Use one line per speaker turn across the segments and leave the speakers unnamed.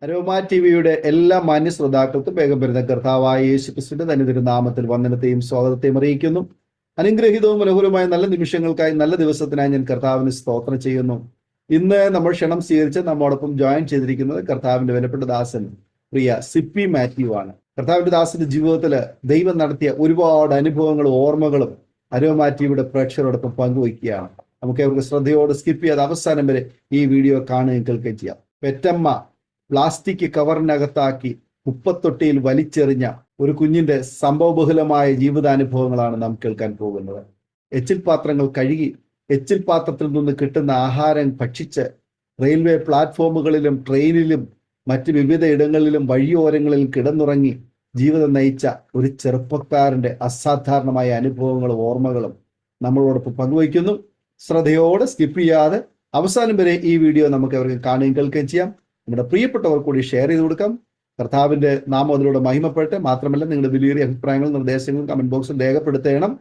Aroma ടിവിയുടെ എല്ലാ മാന്യ ശ്രോതാക്കൾക്കും വേഗം വരുന്ന കർത്താവായ യേശു ക്രിസ്തുവിന്റെ തന്നെ നാമത്തിൽ വന്ദനത്തെയും സ്വാഗതത്തെയും അറിയിക്കുന്നു. അനുഗ്രഹീതവും മനോഹരവുമായ നല്ല നിമിഷങ്ങൾക്കായി, നല്ല ദിവസത്തിനായി ഞാൻ കർത്താവിന് സ്തോത്രം ചെയ്യുന്നു. ഇന്ന് നമ്മൾ ക്ഷണം സ്വീകരിച്ച് നമ്മോടൊപ്പം ജോയിൻ ചെയ്തിരിക്കുന്നത് കർത്താവിന്റെ വിലപ്പെട്ട ദാസൻ പ്രിയ സിപ്പി മാത്യു ആണ്. കർത്താവിന്റെ ദാസന്റെ ജീവിതത്തിൽ ദൈവം നടത്തിയ ഒരുപാട് അനുഭവങ്ങളും ഓർമ്മകളും അരോമ ടിവിയുടെ പ്രേക്ഷകരോടൊപ്പം പങ്കുവയ്ക്കുകയാണ്. നമുക്ക് അവർക്ക് ശ്രദ്ധയോട് സ്കിപ്പ് ചെയ്യാതെ അവസാനം വരെ ഈ വീഡിയോ കാണുകയും കേൾക്കുകയും ചെയ്യാം. പെറ്റമ്മ പ്ലാസ്റ്റിക് കവറിനകത്താക്കി കുപ്പത്തൊട്ടിയിൽ വലിച്ചെറിഞ്ഞ ഒരു കുഞ്ഞിന്റെ സംഭവബഹുലമായ ജീവിതാനുഭവങ്ങളാണ് നാം കേൾക്കാൻ പോകുന്നത്. എച്ചിൽ പാത്രങ്ങൾ കഴുകി എച്ചിൽ പാത്രത്തിൽ നിന്ന് കിട്ടുന്ന ആഹാരം ഭക്ഷിച്ച് റെയിൽവേ പ്ലാറ്റ്ഫോമുകളിലും ട്രെയിനിലും മറ്റ് വിവിധ ഇടങ്ങളിലും വഴിയോരങ്ങളിൽ കിടന്നുറങ്ങി ജീവിതം നയിച്ച ഒരു ചെറുപ്പക്കാരന്റെ അസാധാരണമായ അനുഭവങ്ങളും ഓർമ്മകളും നമ്മളോടൊപ്പം പങ്കുവയ്ക്കുന്നു. ശ്രദ്ധയോടെ സ്കിപ്പ് ചെയ്യാതെ അവസാനം വരെ ഈ വീഡിയോ നമുക്ക് അവർക്ക് കാണുകയും കേൾക്കുകയും ചെയ്യാം. നിങ്ങളുടെ പ്രിയപ്പെട്ടവർ കൂടി ഷെയർ ചെയ്ത് കൊടുക്കാം. കർത്താവിന്റെ നാമം അതിലൂടെ മഹിമപ്പെടട്ടെ. മാത്രമല്ല നിങ്ങളുടെ വിലയേറിയ അഭിപ്രായങ്ങളും നിർദ്ദേശങ്ങളും കമന്റ് ബോക്സിൽ രേഖപ്പെടുത്തണം.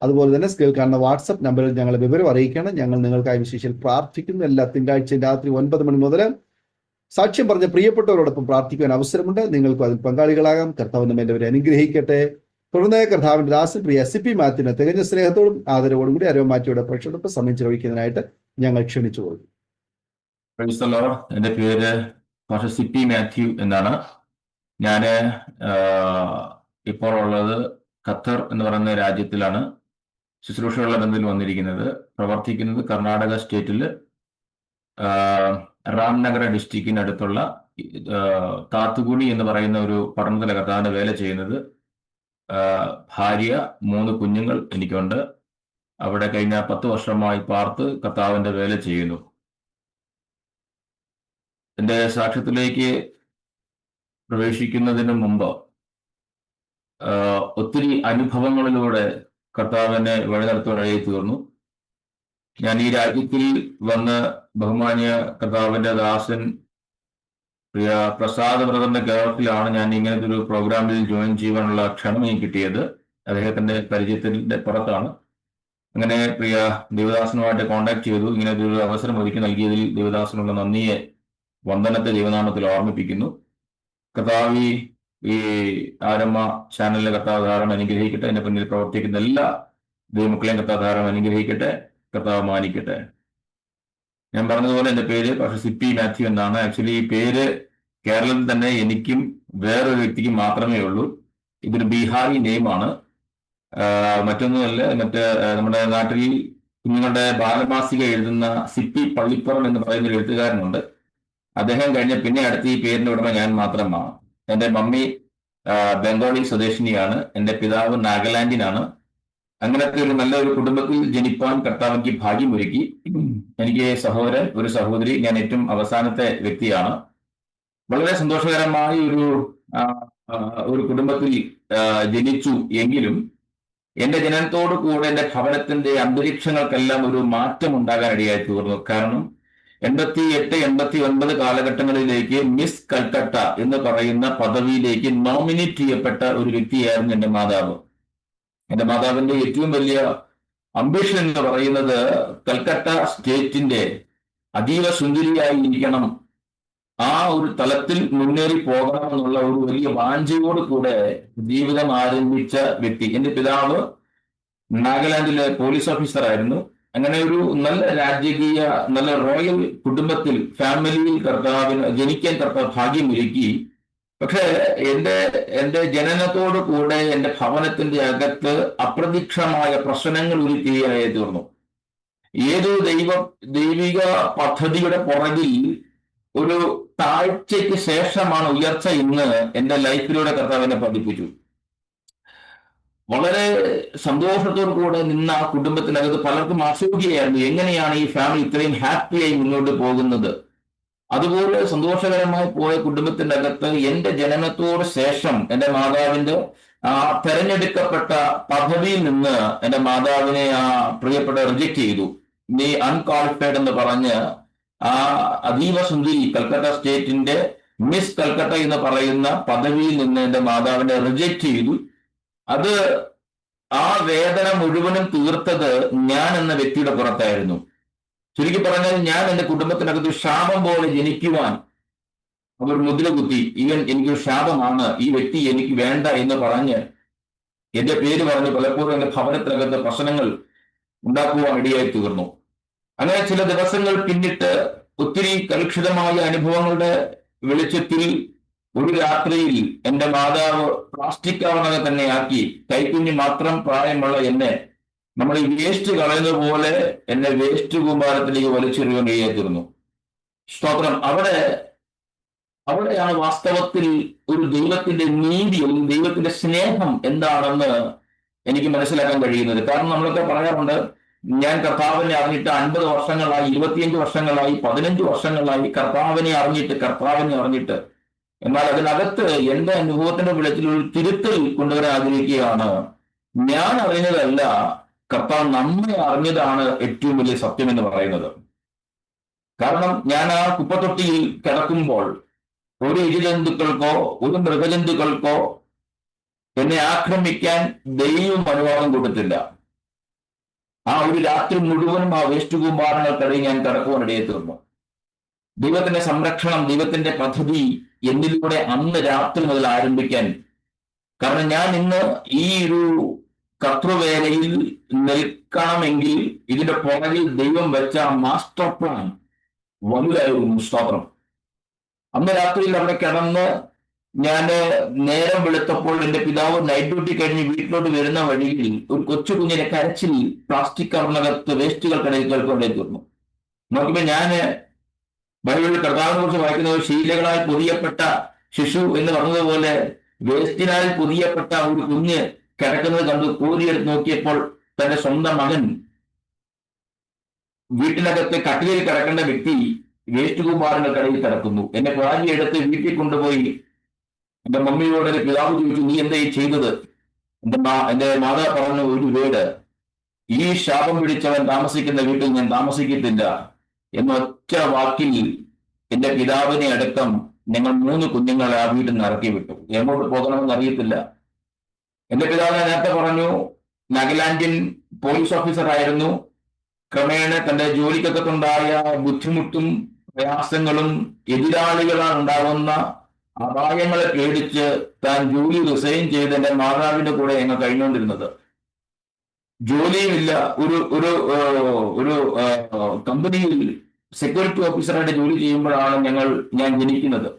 അതുപോലെ തന്നെ സ്ക്രീനിൽ കാണുന്ന വാട്സപ്പ് നമ്പറിൽ ഞങ്ങളെ വിവരം അറിയിക്കണം. ഞങ്ങൾ നിങ്ങൾക്കായി വിശേഷിച്ച് പ്രാർത്ഥിക്കുന്നു. എല്ലാ തിങ്കളാഴ്ചയും രാത്രി 9 മണി മുതൽ സാക്ഷ്യം പറഞ്ഞ പ്രിയപ്പെട്ടവരോടൊപ്പം പ്രാർത്ഥിക്കുവാൻ അവസരമുണ്ട്. നിങ്ങൾക്കും അതിൽ പങ്കാളികളാകാം. കർത്താവ് നമ്മെ എല്ലാവരും അനുഗ്രഹിക്കട്ടെ. തുടർന്ന് കർത്താവിന്റെ ദാസൻ പ്രിയ സിപ്പി മാത്യുവിനെ തികഞ്ഞ സ്നേഹത്തോടും ആദരവോടും കൂടി അരോമ മാത്യുയുടെ പ്രേക്ഷകരോടൊപ്പം സമയം ചെലവഴിക്കുന്നതിനായിട്ട് ഞങ്ങൾ ക്ഷണിച്ചു പോകും.
എൻ്റെ പേര് പാസ്റ്റർ സിപ്പി മാത്യു എന്നാണ്. ഞാൻ ഇപ്പോൾ ഉള്ളത് ഖത്തർ എന്ന് പറയുന്ന രാജ്യത്തിലാണ് ശുശ്രൂഷകളുടെ ബന്ധത്തിൽ വന്നിരിക്കുന്നത്. പ്രവർത്തിക്കുന്നത് കർണാടക സ്റ്റേറ്റിൽ രാംനഗര ഡിസ്ട്രിക്റ്റിനടുത്തുള്ള താത്തുകുടി എന്ന് പറയുന്ന ഒരു പഠനത്തിലകത്താണ് വേല ചെയ്യുന്നത്. ഭാര്യ, 3 കുഞ്ഞുങ്ങൾ എനിക്കുണ്ട്. അവിടെ കഴിഞ്ഞ 10 വർഷമായി പാർത്ത് കർത്താവിന്റെ വേല ചെയ്യുന്നു. എൻ്റെ സാക്ഷ്യത്തിലേക്ക് പ്രവേശിക്കുന്നതിന് മുമ്പ് ഒത്തിരി അനുഭവങ്ങളിലൂടെ കർത്താവിനെ വഴി നടത്തുവാനായി തീർന്നു. ഞാൻ ഈ രാജ്യത്തിൽ വന്ന് ബഹുമാന്യ കർത്താവിന്റെ ദാസൻ പ്രിയ പ്രസാദ് ബ്രദറിന്റെ കേരളത്തിലാണ് ഞാൻ ഇങ്ങനത്തെ ഒരു പ്രോഗ്രാമിൽ ജോയിൻ ചെയ്യുവാനുള്ള ക്ഷണം എനിക്ക് കിട്ടിയത്. അദ്ദേഹത്തിന്റെ പരിചയത്തിന്റെ പുറത്താണ്. അങ്ങനെ പ്രിയ ദേവദാസനുമായിട്ട് കോണ്ടാക്ട് ചെയ്തു. ഇങ്ങനെ ഒരു അവസരം ഒരുക്കി നൽകിയതിൽ ദേവദാസനുള്ള നന്ദിയെ, വന്ദനത്തെ ദൈവനാമത്തിൽ ഓർമ്മിപ്പിക്കുന്നു. കർത്താവ് ഈ ആരംഭ ചാനലിലെ കർത്താവ് ധാരാളം അനുഗ്രഹിക്കട്ടെ. എന്റെ പിന്നിൽ പ്രവർത്തിക്കുന്ന എല്ലാ ദൈവമക്കളെയും കർത്താവ് ധാരാളം അനുഗ്രഹിക്കട്ടെ. കർത്താവ് മാനിക്കട്ടെ. ഞാൻ പറഞ്ഞതുപോലെ എൻ്റെ പേര് പാസ്റ്റർ സിപ്പി മാത്യു എന്നാണ്. ആക്ച്വലി ഈ പേര് കേരളത്തിൽ തന്നെ എനിക്കും വേറൊരു വ്യക്തിക്കും മാത്രമേ ഉള്ളൂ. ഇതൊരു ബീഹാറി നെയിമാണ്. മറ്റൊന്നുമല്ല, നമ്മുടെ നാട്ടിൽ കുഞ്ഞുങ്ങളുടെ ബാലമാസിക എഴുതുന്ന സിപ്പി പള്ളിപ്പുറം എന്ന് പറയുന്ന ഒരു എഴുത്തുകാരനുണ്ട്. അദ്ദേഹം കഴിഞ്ഞ പിന്നെ അടുത്ത ഈ പേരിന്റെ ഉടമ ഞാൻ മാത്രമാണ്. എൻ്റെ മമ്മി ബംഗാളി സ്വദേശിനിയാണ്. എൻ്റെ പിതാവ് നാഗാലാൻഡിനാണ്. അങ്ങനത്തെ ഒരു നല്ലൊരു കുടുംബത്തിൽ ജനിപ്പാൻ കർത്താവ് എനിക്ക് ഭാഗ്യമൊരുക്കി. എനിക്ക് സഹോദരൻ, ഒരു സഹോദരി. ഞാൻ ഏറ്റവും അവസാനത്തെ വ്യക്തിയാണ്. വളരെ സന്തോഷകരമായ ഒരു കുടുംബത്തിൽ ജനിച്ചു എങ്കിലും എന്റെ ജനനത്തോടു കൂടെ എൻ്റെ ഭവനത്തിന്റെ അന്തരീക്ഷങ്ങൾക്കെല്ലാം ഒരു മാറ്റം ഉണ്ടാകാൻ ഇടയായി തീർന്നു. കാരണം 88, 89 കാലഘട്ടങ്ങളിലേക്ക് മിസ് കൽക്കട്ട എന്ന് പറയുന്ന പദവിയിലേക്ക് നോമിനേറ്റ് ചെയ്യപ്പെട്ട ഒരു വ്യക്തിയായിരുന്നു എൻ്റെ മാതാവ്. എൻ്റെ മാതാവിന്റെ ഏറ്റവും വലിയ അംബിഷൻ എന്ന് പറയുന്നത് കൽക്കട്ട സ്റ്റേറ്റിന്റെ അതീവ സുന്ദരിയായി ഇരിക്കണം, ആ ഒരു തലത്തിൽ മുന്നേറി പോകണം എന്നുള്ള ഒരു വലിയ വാഞ്ചയോട് കൂടെ ജീവിതം ആരംഭിച്ച വ്യക്തി. എൻ്റെ പിതാവ് നാഗാലാൻഡിലെ പോലീസ് ഓഫീസർ ആയിരുന്നു. അങ്ങനെ ഒരു നല്ല രാജകീയ, നല്ല റോയൽ കുടുംബത്തിൽ, ഫാമിലിയിൽ ജനിക്കാൻ കർത്താവ് ഭാഗ്യമൊരുക്കി. പക്ഷെ എന്റെ ജനനത്തോടു കൂടെ എൻ്റെ ഭവനത്തിന്റെ അകത്ത് അപ്രതീക്ഷിതമായ പ്രശ്നങ്ങൾ ഉരുത്തിരിയായി തീർന്നു. ഏതൊരു ദൈവിക പദ്ധതിയുടെ പുറകിൽ ഒരു താഴ്ചയ്ക്ക് ശേഷമാണ് ഉയർച്ച എന്ന് എൻ്റെ ലൈഫിലൂടെ കർത്താവിനെ പഠിപ്പിച്ചു. വളരെ സന്തോഷത്തോടു കൂടെ നിന്ന ആ കുടുംബത്തിനകത്ത് പലർക്കും അസൂഖിയായിരുന്നു, എങ്ങനെയാണ് ഈ ഫാമിലി ഇത്രയും ഹാപ്പിയായി മുന്നോട്ട് പോകുന്നത്. അതുപോലെ സന്തോഷകരമായി പോയ കുടുംബത്തിന്റെ അകത്ത് എൻ്റെ ജനനത്തോട് ശേഷം എൻ്റെ മാതാവിന്റെ തെരഞ്ഞെടുക്കപ്പെട്ട പദവിയിൽ നിന്ന് എൻ്റെ മാതാവിനെ പ്രിയപ്പെട്ട റിജക്ട് ചെയ്തു. നീ അൺക്വാളിഫൈഡ് എന്ന് പറഞ്ഞ് ആ അതീവ സുന്ദരി കൽക്കട്ട സ്റ്റേറ്റിന്റെ മിസ് കൽക്കട്ട എന്ന് പറയുന്ന പദവിയിൽ നിന്ന് എൻ്റെ മാതാവിനെ റിജക്ട് ചെയ്തു. അത് ആ വേദന മുഴുവനും തീർത്തത് ഞാൻ എന്ന വ്യക്തിയുടെ പുറത്തായിരുന്നു. ചുരുക്കി പറഞ്ഞാൽ ഞാൻ എൻ്റെ കുടുംബത്തിനകത്ത് ശാപം പോലെ ജനിക്കുവാൻ അവർ മുദ്ര കുത്തി, ഇവൻ എനിക്കൊരു ശാപമാണ്, ഈ വ്യക്തി എനിക്ക് വേണ്ട എന്ന് പറഞ്ഞ് എന്റെ പേര് പറഞ്ഞ് പലപ്പോഴും എന്റെ ഭവനത്തിനകത്ത് പ്രശ്നങ്ങൾ ഉണ്ടാക്കുവാൻ ഇടയായി തീർന്നു. അങ്ങനെ ചില ദിവസങ്ങൾ പിന്നിട്ട് ഒത്തിരി കലുഷിതമായ അനുഭവങ്ങളുടെ വെളിച്ചത്തിൽ ഒരു രാത്രിയിൽ എന്റെ മാതാവ് പ്ലാസ്റ്റിക് കവറിനകത്ത് തന്നെ ആക്കി കൈക്കുഞ്ഞ് മാത്രം പ്രായമുള്ള എന്നെ നമ്മൾ ഈ വേസ്റ്റ് കളയുന്നത് പോലെ എന്നെ വേസ്റ്റ് കൂമ്പാരത്തിലേക്ക് വലിച്ചെറിയാൻ ഇടയായി തീർന്നു. സ്തോത്രം. അവിടെയാണ് വാസ്തവത്തിൽ ഒരു ദൈവത്തിന്റെ നീതി അല്ലെങ്കിൽ ദൈവത്തിന്റെ സ്നേഹം എന്താണെന്ന് എനിക്ക് മനസ്സിലാക്കാൻ കഴിയുന്നത്. കാരണം നമ്മളൊക്കെ പറയാറുണ്ട്, ഞാൻ കർത്താവിനെ അറിഞ്ഞിട്ട് 50 വർഷങ്ങളായി, 25 വർഷങ്ങളായി, 15 വർഷങ്ങളായി കർത്താവിനെ അറിഞ്ഞിട്ട്. എന്നാൽ അതിനകത്ത് എന്റെ അനുഭവത്തിന്റെ വെളിച്ചത്തിൽ ഒരു തിരുത്തൽ കൊണ്ടുവരാൻ ആഗ്രഹിക്കുകയാണ്. ഞാൻ അറിഞ്ഞതല്ല, കർത്താവ് നമ്മെ അറിഞ്ഞതാണ് ഏറ്റവും വലിയ സത്യം എന്ന് പറയുന്നത്. കാരണം ഞാൻ ആ കുപ്പത്തൊട്ടിയിൽ കിടക്കുമ്പോൾ ഒരു ഇഴജന്തുക്കൾക്കോ ഒരു മൃഗജന്തുക്കൾക്കോ എന്നെ ആക്രമിക്കാൻ ദൈവം അനുവാദം കൊടുത്തില്ല. ആ ഒരു രാത്രി മുഴുവനും ആ വേസ്റ്റ് കൂമ്പാരങ്ങൾക്കിടയിൽ ഞാൻ കിടക്കുവാനിടയെ തീർന്നു. ദൈവത്തിന്റെ സംരക്ഷണം, ദൈവത്തിന്റെ പദ്ധതി എന്നിലൂടെ അന്ന് രാത്രി മുതൽ ആരംഭിക്കാൻ. കാരണം ഞാൻ ഇന്ന് ഈ ഒരു കർത്തൃവേലയിൽ നിൽക്കണമെങ്കിൽ ഇതിന്റെ പുറകിൽ ദൈവം വെച്ച മാസ്റ്റർ പ്ലാൻ വലുതായിരുന്നു. സ്തോത്രം. അന്ന് രാത്രിയിൽ അവിടെ കിടന്ന് ഞാൻ നേരം വെളുത്തപ്പോൾ എന്റെ പിതാവ് നൈറ്റ് ഡ്യൂട്ടി കഴിഞ്ഞ് വീട്ടിലോട്ട് വരുന്ന വഴിയിൽ ഒരു കൊച്ചു കുഞ്ഞിനെ കരച്ചിൽ പ്ലാസ്റ്റിക് കവറിനകത്ത് വേസ്റ്റുകൾക്കിടയിൽ കേൾക്കൊണ്ടേ തീർന്നു. നോക്കുമ്പോൾ ഞാൻ ബൈബിളിൽ കർത്താവിനെ കുറിച്ച് വായിക്കുന്നത് ശീലകളാൽ പൊതിയപ്പെട്ട ശിശു എന്ന് പറഞ്ഞതുപോലെ വേസ്റ്റിനാൽ പൊതിയപ്പെട്ട ഒരു കുഞ്ഞ് കിടക്കുന്നത് കണ്ട് കോരിയെടുത്ത് നോക്കിയപ്പോൾ തന്റെ സ്വന്തം മകൻ വീട്ടിനകത്ത് കട്ടിലിൽ കിടക്കേണ്ട വ്യക്തി വേസ്റ്റ് കൂമ്പാരങ്ങൾ കടയിൽ കിടക്കുന്നു. എന്നെ എടുത്ത് വീട്ടിൽ കൊണ്ടുപോയി എന്റെ മമ്മിയോട് എന്റെ പിതാവ് ചോദിച്ചു, നീ എന്താ ചെയ്തത്? എന്റെ മാതാവ് പറഞ്ഞ ഒരു വേട്, ഈ ശാപം പിടിച്ചവൻ താമസിക്കുന്ന വീട്ടിൽ ഞാൻ താമസിക്കത്തില്ല എന്ന ഒറ്റ വാക്കിൽ എന്റെ പിതാവിനെ അടക്കം ഞങ്ങൾ 3 കുഞ്ഞുങ്ങളെ ആ വീട്ടിൽ നിന്ന് ഇറക്കി വിട്ടു. എങ്ങോട്ട് പോകണമെന്ന് അറിയത്തില്ല. എന്റെ പിതാവിനെ നേരത്തെ പറഞ്ഞു, നാഗാലാൻഡിൽ പോലീസ് ഓഫീസർ ആയിരുന്നു. ക്രമേണ തന്റെ ജോലിക്കകത്തുണ്ടായ ബുദ്ധിമുട്ടും പ്രയാസങ്ങളും എതിരാളികളാൽ ഉണ്ടാകുന്ന അപായങ്ങളെ പേടിച്ച് താൻ ജോലി റിസൈൻ ചെയ്ത് എന്റെ മാതാവിന്റെ കൂടെ ഞങ്ങൾ കഴിഞ്ഞുകൊണ്ടിരുന്നത്. ജോലിയുമില്ല. ഒരു ഒരു ഒരു കമ്പനിയിൽ സെക്യൂരിറ്റി ഓഫീസറായിട്ട് ജോലി ചെയ്യുമ്പോഴാണ് ഞാൻ ജനിക്കുന്നത്.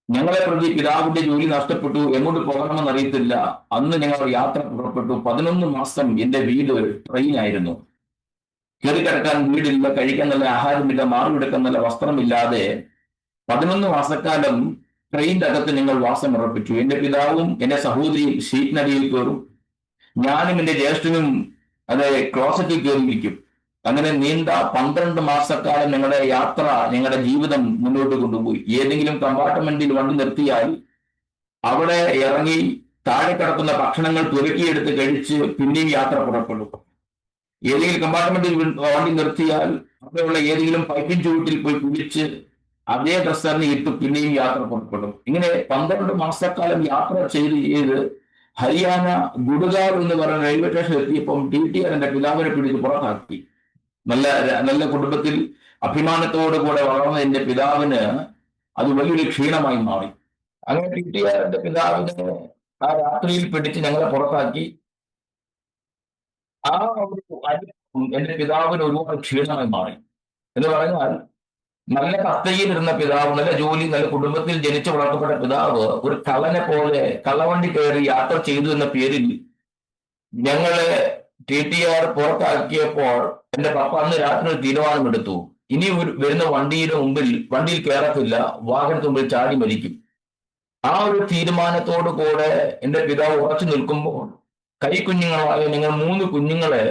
ഞങ്ങളെ പ്രതി പിതാവിന്റെ ജോലി നഷ്ടപ്പെട്ടു. എങ്ങോട്ട് പോകണമെന്ന് അറിയത്തില്ല. അന്ന് ഞങ്ങൾ യാത്ര പുറപ്പെട്ടു. 11 മാസം എന്റെ വീട് ട്രെയിനായിരുന്നു. കയറി കിടക്കാൻ വീടില്ല, കഴിക്കാൻ നല്ല ആഹാരമില്ല, മാറിയെടുക്കാൻ നല്ല വസ്ത്രമില്ലാതെ 11 മാസക്കാലം ട്രെയിനിന്റെ അകത്ത് ഞങ്ങൾ വാസം ഉറപ്പിച്ചു. എന്റെ പിതാവും എന്റെ സഹോദരിയും സീറ്റിനടിയിൽ കയറും, ഞാനും എന്റെ ജ്യേഷ്ഠനും ക്ലോസറ്റിൽ കയറിയിരിക്കും. അങ്ങനെ നീണ്ട 12 മാസക്കാലം ഞങ്ങളുടെ യാത്ര, ഞങ്ങളുടെ ജീവിതം മുന്നോട്ട് കൊണ്ടുപോയി. ഏതെങ്കിലും കമ്പാർട്ട്മെന്റിൽ വണ്ടി നിർത്തിയാൽ അവിടെ ഇറങ്ങി താഴെ കിടക്കുന്ന ഭക്ഷണങ്ങൾ തുരക്കിയെടുത്ത് കഴിച്ച് പിന്നെയും യാത്ര പുറപ്പെടും. ഏതെങ്കിലും കമ്പാർട്ട്മെന്റിൽ വണ്ടി നിർത്തിയാൽ അവിടെയുള്ള ഏതെങ്കിലും പൈപ്പിൻ ചുവട്ടിൽ പോയി കുളിച്ച് അതേ ഡ്രസ്സ് തന്നെ ഇട്ട് പിന്നെയും യാത്ര പുറപ്പെടും. ഇങ്ങനെ 12 മാസക്കാലം യാത്ര ചെയ്ത് ഹരിയാന ഗുഡ്ഗാവ് എന്ന് പറയുന്ന റെയിൽവേ സ്റ്റേഷൻ എത്തിയപ്പം TTR എന്റെ പിതാവിനെ പിടിച്ച് പുറത്താക്കി. നല്ല കുടുംബത്തിൽ അഭിമാനത്തോടു കൂടെ വളർന്ന എന്റെ പിതാവിന് അത് വലിയൊരു ക്ഷീണമായി മാറി. അങ്ങനെ TTR എന്റെ പിതാവിനെ ആ രാത്രിയിൽ പിടിച്ച് ഞങ്ങളെ പുറത്താക്കി. ആ ഒരു എന്റെ പിതാവിന് ഒരുപാട് ക്ഷീണമായി മാറി. എന്ന് പറഞ്ഞാൽ നല്ല കത്തയിലിരുന്ന പിതാവ്, നല്ല ജോലി, നല്ല കുടുംബത്തിൽ ജനിച്ചു വളർത്തപ്പെട്ട പിതാവ് ഒരു കള്ളനെ പോലെ കള്ളവണ്ടി കയറി യാത്ര ചെയ്തു എന്ന പേരിൽ ഞങ്ങളെ TTR പുറത്താക്കിയപ്പോൾ എന്റെ പപ്പ അന്ന് രാത്രി ഒരു തീരുമാനമെടുത്തു. ഇനി വരുന്ന വണ്ടിയിൽ കയറത്തില്ല, വാഹനത്തിന് മുമ്പിൽ ചാടി മരിക്കും. ആ ഒരു തീരുമാനത്തോടു കൂടെ എന്റെ പിതാവ് ഉറച്ചു നിൽക്കുമ്പോൾ കൈക്കുഞ്ഞുങ്ങളായ ഞങ്ങൾ 3 കുഞ്ഞുങ്ങളെ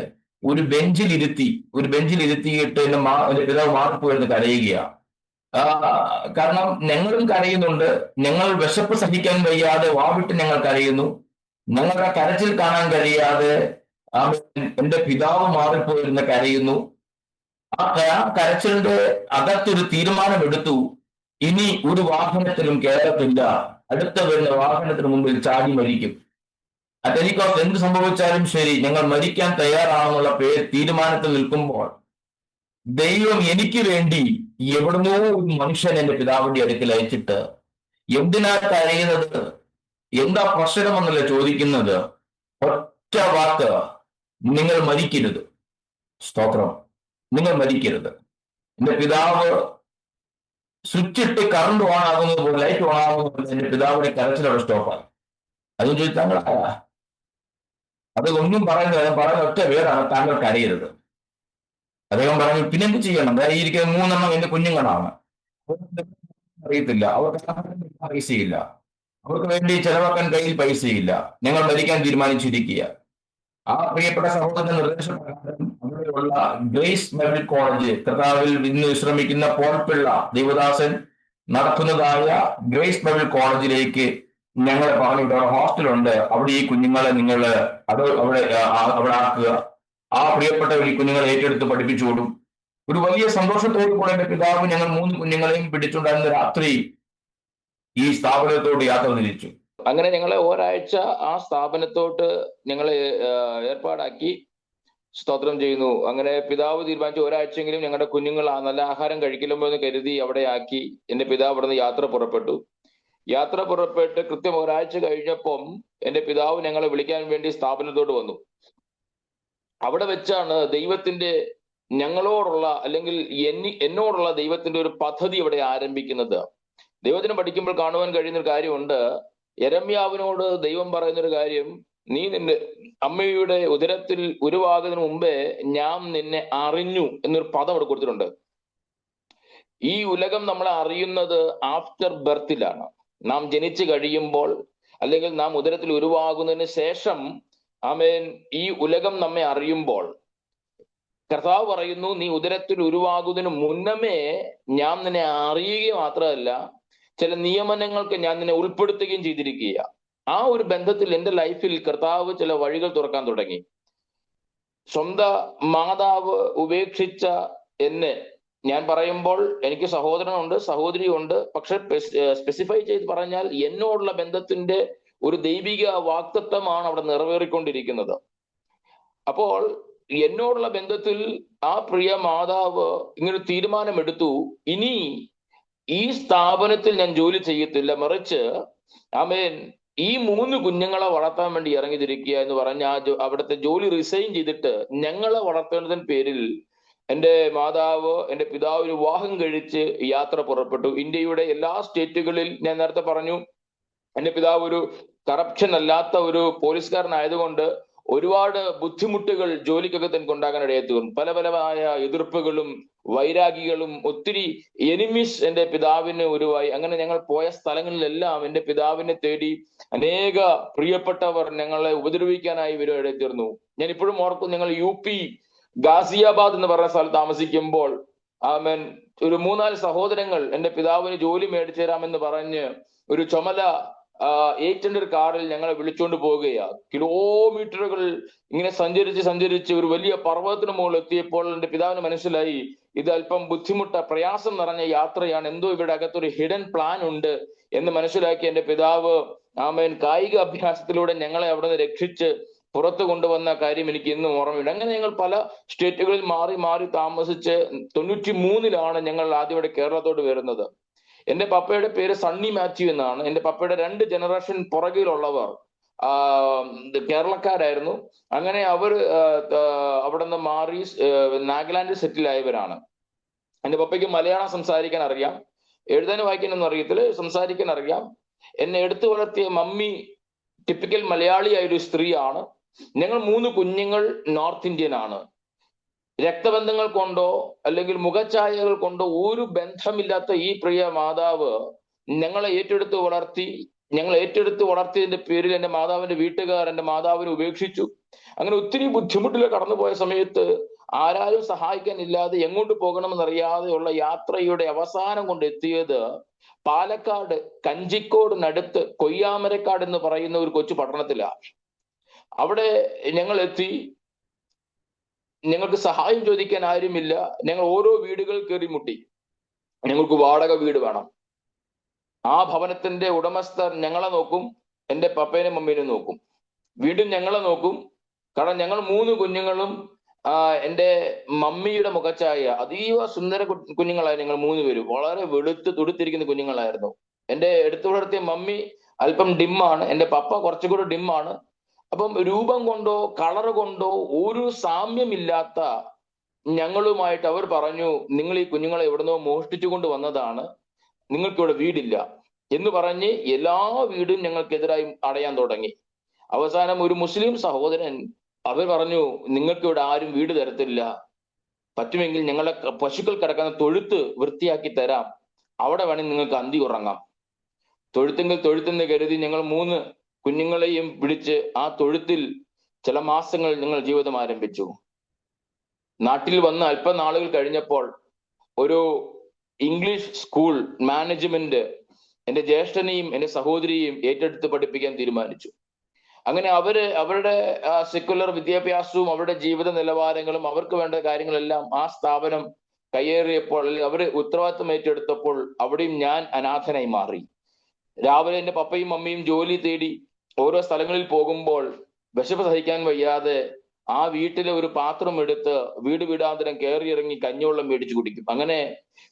ഒരു ബെഞ്ചിൽ ഇരുത്തിയിട്ട് എന്റെ പിതാവ് മാറിപ്പോയിരുന്ന് കരയുകയാണ്. കാരണം ഞങ്ങളും കരയുന്നുണ്ട്. ഞങ്ങൾ വിശപ്പ് സഹിക്കാൻ വയ്യാതെ വാവിട്ട് ഞങ്ങൾ കരയുന്നു. ഞങ്ങളുടെ കരച്ചിൽ കാണാൻ കഴിയാതെ എന്റെ പിതാവ് മാറിപ്പോയിരുന്ന് കരയുന്നു. ആ കരച്ചിലിന്റെ അകത്തൊരു തീരുമാനമെടുത്തു, ഇനി ഒരു വാഹനത്തിലും കയറത്തില്ല, അടുത്ത വരുന്ന വാഹനത്തിന് മുമ്പിൽ ചാടി മരിക്കും. അതെനിക്കോസ് എന്ത് സംഭവിച്ചാലും ശരി, ഞങ്ങൾ മരിക്കാൻ തയ്യാറാണെന്നുള്ള തീരുമാനത്തിൽ നിൽക്കുമ്പോൾ ദൈവം എനിക്ക് വേണ്ടി എവിടുന്നോ ഒരു മനുഷ്യൻ എന്റെ പിതാവിന്റെ അടുക്കൽ അയച്ചിട്ട് എന്തിനാ കരയുന്നത്, എന്താ പ്രശ്നമെന്നല്ല ചോദിക്കുന്നത്. ഒറ്റ വാക്ക്, നിങ്ങൾ മരിക്കരുത്. സ്തോത്രം. നിങ്ങൾ മരിക്കരുത്. എന്റെ പിതാവ് സ്വിച്ച് ഇട്ട് കറണ്ട് ഓൺ ആകുന്നത് പോലെ, ലൈറ്റ് ഓൺ ആകുന്നത് പോലെ എന്റെ പിതാവിന്റെ കരച്ചിലവിടെ സ്റ്റോപ്പായി. അതും ചോദിച്ചു, താങ്കളായ അത് ഒന്നും പറയുന്നത് പറയുന്ന ഒറ്റ പേരാണ്, താങ്കൾ കരയരുത്. അദ്ദേഹം പറഞ്ഞു, പിന്നെന്ത് ചെയ്യണം, ഈ ഇരിക്കുന്ന 3 എന്റെ കുഞ്ഞുങ്ങളാണ്, അറിയത്തില്ല, അവർക്ക് പൈസയില്ല, അവർക്ക് വേണ്ടി ചെലവാക്കാൻ കയ്യിൽ പൈസയില്ല, ഞങ്ങൾ മരിക്കാൻ തീരുമാനിച്ചിരിക്കുക. ആ പ്രിയപ്പെട്ട സഹോദരന്റെ നിർദ്ദേശപ്രകാരം അവിടെയുള്ള ഗ്രേസ് ബൈബിൾ കോളേജ്, കർത്താവിൽ ഇന്ന് വിശ്രമിക്കുന്ന പോൾ പിള്ള ദൈവദാസൻ നടത്തുന്നതായ ഗ്രേസ് ബൈബിൾ കോളേജിലേക്ക് ഞങ്ങളെ പറഞ്ഞു, അവിടെ ഹോസ്റ്റലുണ്ട്, അവിടെ ഈ കുഞ്ഞുങ്ങളെ നിങ്ങൾ അവിടെ ആക്കുക, ആ പ്രിയപ്പെട്ടവർ ഈ കുഞ്ഞുങ്ങളെ ഏറ്റെടുത്ത് പഠിപ്പിച്ചുകൊടും. ഒരു വലിയ സന്തോഷത്തോടു കൂടെ എന്റെ പിതാവ് ഞങ്ങൾ 3 കുഞ്ഞുങ്ങളെയും പിടിച്ചുകൊണ്ടായിരുന്ന രാത്രി ഈ സ്ഥാപനത്തോട് യാത്ര തിരിച്ചു. അങ്ങനെ ഞങ്ങളെ ഒരാഴ്ച ആ സ്ഥാപനത്തോട്ട് ഞങ്ങളെ ഏർപ്പാടാക്കി. സ്തോത്രം ചെയ്യുന്നു. അങ്ങനെ പിതാവ് തീരുമാനിച്ചു, ഒരാഴ്ചയെങ്കിലും ഞങ്ങളുടെ കുഞ്ഞുങ്ങൾ നല്ല ആഹാരം കഴിക്കലുമോ എന്ന് കരുതി അവിടെ ആക്കി. എന്റെ പിതാവ് അവിടെ നിന്ന് യാത്ര പുറപ്പെട്ട് കൃത്യം ഒരാഴ്ച കഴിഞ്ഞപ്പം എന്റെ പിതാവ് ഞങ്ങളെ വിളിക്കാൻ വേണ്ടി സ്ഥാപനത്തോട്ട് വന്നു. അവിടെ വെച്ചാണ് ദൈവത്തിന്റെ ഞങ്ങളോടുള്ള, അല്ലെങ്കിൽ എന്നോടുള്ള ദൈവത്തിന്റെ ഒരു പദ്ധതി അവിടെ ആരംഭിക്കുന്നത്. ദൈവത്തിനെ പഠിക്കുമ്പോൾ കാണുവാൻ കഴിയുന്ന ഒരു കാര്യമുണ്ട്. യെരമ്യാവിനോട് ദൈവം പറയുന്നൊരു കാര്യം, നീ നിന്റെ അമ്മയുടെ ഉദരത്തിൽ ഉരുവാകുന്നതിന് മുമ്പേ ഞാൻ നിന്നെ അറിഞ്ഞു എന്നൊരു പദം അവിടെ കൊടുത്തിട്ടുണ്ട്. ഈ ഉലകം നമ്മളെ അറിയുന്നത് ആഫ്റ്റർ ബർത്തിലാണ്. നാം ജനിച്ചു കഴിയുമ്പോൾ, അല്ലെങ്കിൽ നാം ഉദരത്തിൽ ഉരുവാകുന്നതിന് ശേഷം, ആമേൻ, ഈ ഉലകം നമ്മെ അറിയുമ്പോൾ കർത്താവ് പറയുന്നു, നീ ഉദരത്തിൽ ഉരുവാകുന്നതിന് മുന്നമേ ഞാൻ നിന്നെ അറിയുക മാത്രമല്ല, ചില നിയമനങ്ങൾക്ക് ഞാൻ നിന്നെ ഉൾപ്പെടുത്തുകയും ചെയ്തിരിക്കുക. ആ ഒരു ബന്ധത്തിൽ എൻ്റെ ലൈഫിൽ കർത്താവ് ചില വഴികൾ തുറക്കാൻ തുടങ്ങി. സ്വന്തം മാതാവ് ഉപേക്ഷിച്ച എന്നെ ഞാൻ പറയുമ്പോൾ, എനിക്ക് സഹോദരനുണ്ട്, സഹോദരിയുണ്ട്, പക്ഷെ സ്പെസിഫൈ ചെയ്ത് പറഞ്ഞാൽ എന്നോടുള്ള ബന്ധത്തിന്റെ ഒരു ദൈവിക വാക്തത്വമാണ് അവിടെ നിറവേറിക്കൊണ്ടിരിക്കുന്നത്. അപ്പോൾ എന്നോടുള്ള ബന്ധത്തിൽ ആ പ്രിയ മാതാവ് ഇങ്ങനെ തീരുമാനമെടുത്തു, ഇനി ഈ സ്ഥാപനത്തിൽ ഞാൻ ജോലി ചെയ്യത്തില്ല, മറിച്ച് ആമേൻ ഈ 3 കുഞ്ഞുങ്ങളെ വളർത്താൻ വേണ്ടി ഇറങ്ങിത്തിരിക്കുക എന്ന് പറഞ്ഞ് അവിടുത്തെ ജോലി റിസൈൻ ചെയ്തിട്ട് ഞങ്ങളെ വളർത്തേണ്ടതിന് പേരിൽ എൻ്റെ മാതാവ് എൻ്റെ പിതാവ് വിവാഹം കഴിച്ച് യാത്ര പുറപ്പെട്ടു. ഇന്ത്യയുടെ എല്ലാ സ്റ്റേറ്റുകളിൽ, ഞാൻ നേരത്തെ പറഞ്ഞു, എൻ്റെ പിതാവ് ഒരു കറപ്ഷൻ അല്ലാത്ത ഒരു പോലീസുകാരനായതുകൊണ്ട് ഒരുപാട് ബുദ്ധിമുട്ടുകൾ ജോലിക്കൊക്കെ തന്നെ ഉണ്ടാകാൻ ഇടയായിത്തീർന്നു. പലമായ എതിർപ്പുകളും വൈരാഗികളും ഒത്തിരി എനിമീസ് എൻ്റെ പിതാവിന് ഉരുവായി. അങ്ങനെ ഞങ്ങൾ പോയ സ്ഥലങ്ങളിലെല്ലാം എൻ്റെ പിതാവിനെ തേടി അനേക പ്രിയപ്പെട്ടവർ ഞങ്ങളെ ഉപദ്രവിക്കാനായി വരും ഇടയായിത്തീർന്നു. ഞാൻ ഇപ്പോഴും ഓർക്കും, ഞങ്ങൾ UP ഗാസിയാബാദ് എന്ന് പറഞ്ഞ സ്ഥലത്ത് താമസിക്കുമ്പോൾ ആമേൻ ഒരു 3-4 സഹോദരങ്ങൾ എൻ്റെ പിതാവിന് ജോലി മേടിച്ചു തരാമെന്ന് പറഞ്ഞ് ഒരു ചുമല 800 കാറിൽ ഞങ്ങളെ വിളിച്ചുകൊണ്ട് പോവുകയാണ്. കിലോമീറ്ററുകൾ ഇങ്ങനെ സഞ്ചരിച്ച് ഒരു വലിയ പർവ്വതത്തിന് മുകളിൽ എത്തിയപ്പോൾ എൻ്റെ പിതാവിന് മനസ്സിലായി, ഇത് അല്പം പ്രയാസം നിറഞ്ഞ യാത്രയാണ്, എന്തോ ഇവിടെ അകത്തൊരു ഹിഡൻ പ്ലാൻ ഉണ്ട് എന്ന് മനസ്സിലാക്കി എൻ്റെ പിതാവ് ആമേൻ കായിക അഭ്യാസത്തിലൂടെ ഞങ്ങളെ അവിടെ നിന്ന് രക്ഷിച്ച് പുറത്തു കൊണ്ടുവന്ന കാര്യം എനിക്ക് ഇന്നും ഓർമ്മയുണ്ട്. അങ്ങനെ ഞങ്ങൾ പല സ്റ്റേറ്റുകളിൽ മാറി താമസിച്ച് 93-ലാണ് ഞങ്ങൾ ആദ്യമായിട്ട് കേരളത്തോട്ട് വരുന്നത്. എൻ്റെ പപ്പയുടെ പേര് സണ്ണി മാത്യു എന്നാണ്. എൻ്റെ പപ്പയുടെ 2 ജനറേഷൻ പുറകിലുള്ളവർ കേരളക്കാരായിരുന്നു. അങ്ങനെ അവർ അവിടെ നിന്ന് മാറി നാഗാലാൻഡിൽ സെറ്റിൽ ആയവരാണ്. എൻ്റെ പപ്പയ്ക്ക് മലയാളം സംസാരിക്കാൻ അറിയാം, എഴുതാനും വായിക്കാനൊന്നും അറിയത്തില്ല, സംസാരിക്കാൻ അറിയാം. എന്നെ എടുത്തു വളർത്തിയ മമ്മി ടിപ്പിക്കൽ മലയാളിയായ ഒരു സ്ത്രീയാണ്. ഞങ്ങൾ 3 കുഞ്ഞുങ്ങൾ നോർത്ത് ഇന്ത്യൻ ആണ്. രക്തബന്ധങ്ങൾ കൊണ്ടോ അല്ലെങ്കിൽ മുഖഛായകൾ കൊണ്ടോ ഒരു ബന്ധമില്ലാത്ത ഈ പ്രിയ മാതാവ് ഞങ്ങളെ ഏറ്റെടുത്ത് വളർത്തിയതിന്റെ പേരിൽ എൻ്റെ മാതാവിന്റെ വീട്ടുകാർ എൻ്റെ മാതാവിനെ ഉപേക്ഷിച്ചു. അങ്ങനെ ഒത്തിരി ബുദ്ധിമുട്ടിൽ കടന്നുപോയ സമയത്ത് ആരാരും സഹായിക്കാനില്ലാതെ എങ്ങോട്ട് പോകണമെന്നറിയാതെയുള്ള യാത്രയുടെ അവസാനം കൊണ്ട് എത്തിയത് പാലക്കാട് കഞ്ചിക്കോടിനടുത്ത് കൊയ്യാമരക്കാട് എന്ന് പറയുന്ന ഒരു കൊച്ചു പട്ടണത്തിലാണ്. അവിടെ ഞങ്ങൾ എത്തി. ഞങ്ങൾക്ക് സഹായം ചോദിക്കാൻ ആരുമില്ല. ഞങ്ങൾ ഓരോ വീടുകൾ കയറി മുട്ടി. ഞങ്ങൾക്ക് വാടക വീട് വേണം. ആ ഭവനത്തിന്റെ ഉടമസ്ഥർ ഞങ്ങളെ നോക്കും, എൻ്റെ പപ്പേനും മമ്മീനും നോക്കും, വീണ്ടും ഞങ്ങളെ നോക്കും. കാരണം ഞങ്ങൾ 3 കുഞ്ഞുങ്ങളും
എൻ്റെ മമ്മിയുടെ മുഖച്ഛായ അതീവ സുന്ദര കുഞ്ഞുങ്ങളായിരുന്നു. ഞങ്ങൾ 3 പേരും വളരെ വെളുത്ത് തുടുത്തിരിക്കുന്ന കുഞ്ഞുങ്ങളായിരുന്നു. എൻ്റെ എടുത്തു വളർത്തിയ മമ്മി അല്പം ഡിമ്മാണ്, എൻ്റെ പപ്പ കുറച്ചുകൂടി ഡിമ്മാണ്. അപ്പം രൂപം കൊണ്ടോ കളർ കൊണ്ടോ ഒരു സാമ്യമില്ലാത്ത ഞങ്ങളുമായിട്ട് അവർ പറഞ്ഞു, നിങ്ങൾ ഈ കുഞ്ഞുങ്ങളെ എവിടുന്നോ മോഷ്ടിച്ചു കൊണ്ട് വന്നതാണ്, നിങ്ങൾക്കിവിടെ വീടില്ല എന്ന് പറഞ്ഞ് എല്ലാ വീടും ഞങ്ങൾക്കെതിരായി അടയാൻ തുടങ്ങി. അവസാനം ഒരു മുസ്ലിം സഹോദരൻ അവർ പറഞ്ഞു, നിങ്ങൾക്ക് ഇവിടെ ആരും വീട് തരത്തില്ല, പറ്റുമെങ്കിൽ ഞങ്ങളുടെ പശുക്കൾ കിടക്കുന്ന തൊഴുത്ത് വൃത്തിയാക്കി തരാം, അവിടെ വേണമെങ്കിൽ നിങ്ങൾക്ക് അന്തി ഉറങ്ങാം. തൊഴുത്തെങ്കിൽ തൊഴുത്തെന്ന് കരുതി ഞങ്ങൾ 3 കുഞ്ഞുങ്ങളെയും പിടിച്ച് ആ തൊഴുത്തിൽ ചില മാസങ്ങൾ ഞങ്ങൾ ജീവിതം ആരംഭിച്ചു. നാട്ടിൽ വന്ന് അല്പനാളുകൾ കഴിഞ്ഞപ്പോൾ ഒരു ഇംഗ്ലീഷ് സ്കൂൾ മാനേജ്മെന്റ് എൻ്റെ ജ്യേഷ്ഠനെയും എൻ്റെ സഹോദരിയെയും ഏറ്റെടുത്ത് പഠിപ്പിക്കാൻ തീരുമാനിച്ചു. അങ്ങനെ അവരുടെ സെക്യുലർ വിദ്യാഭ്യാസവും അവരുടെ ജീവിത നിലവാരങ്ങളും അവർക്ക് വേണ്ട കാര്യങ്ങളെല്ലാം ആ സ്ഥാപനം കയ്യേറിയപ്പോൾ, അല്ലെങ്കിൽ അവർ ഉത്തരവാദിത്വം ഏറ്റെടുത്തപ്പോൾ അവിടെയും ഞാൻ അനാഥനായി മാറി. രാവിലെ എൻ്റെ പപ്പയും മമ്മിയും ജോലി തേടി ഓരോ സ്ഥലങ്ങളിൽ പോകുമ്പോൾ വിശപ്പ് സഹിക്കാൻ വയ്യാതെ ആ വീട്ടിലെ ഒരു പാത്രം എടുത്ത് വീട് വീടാന്തരം കയറിയിറങ്ങി കഞ്ഞിവെള്ളം മേടിച്ചു കുടിക്കും. അങ്ങനെ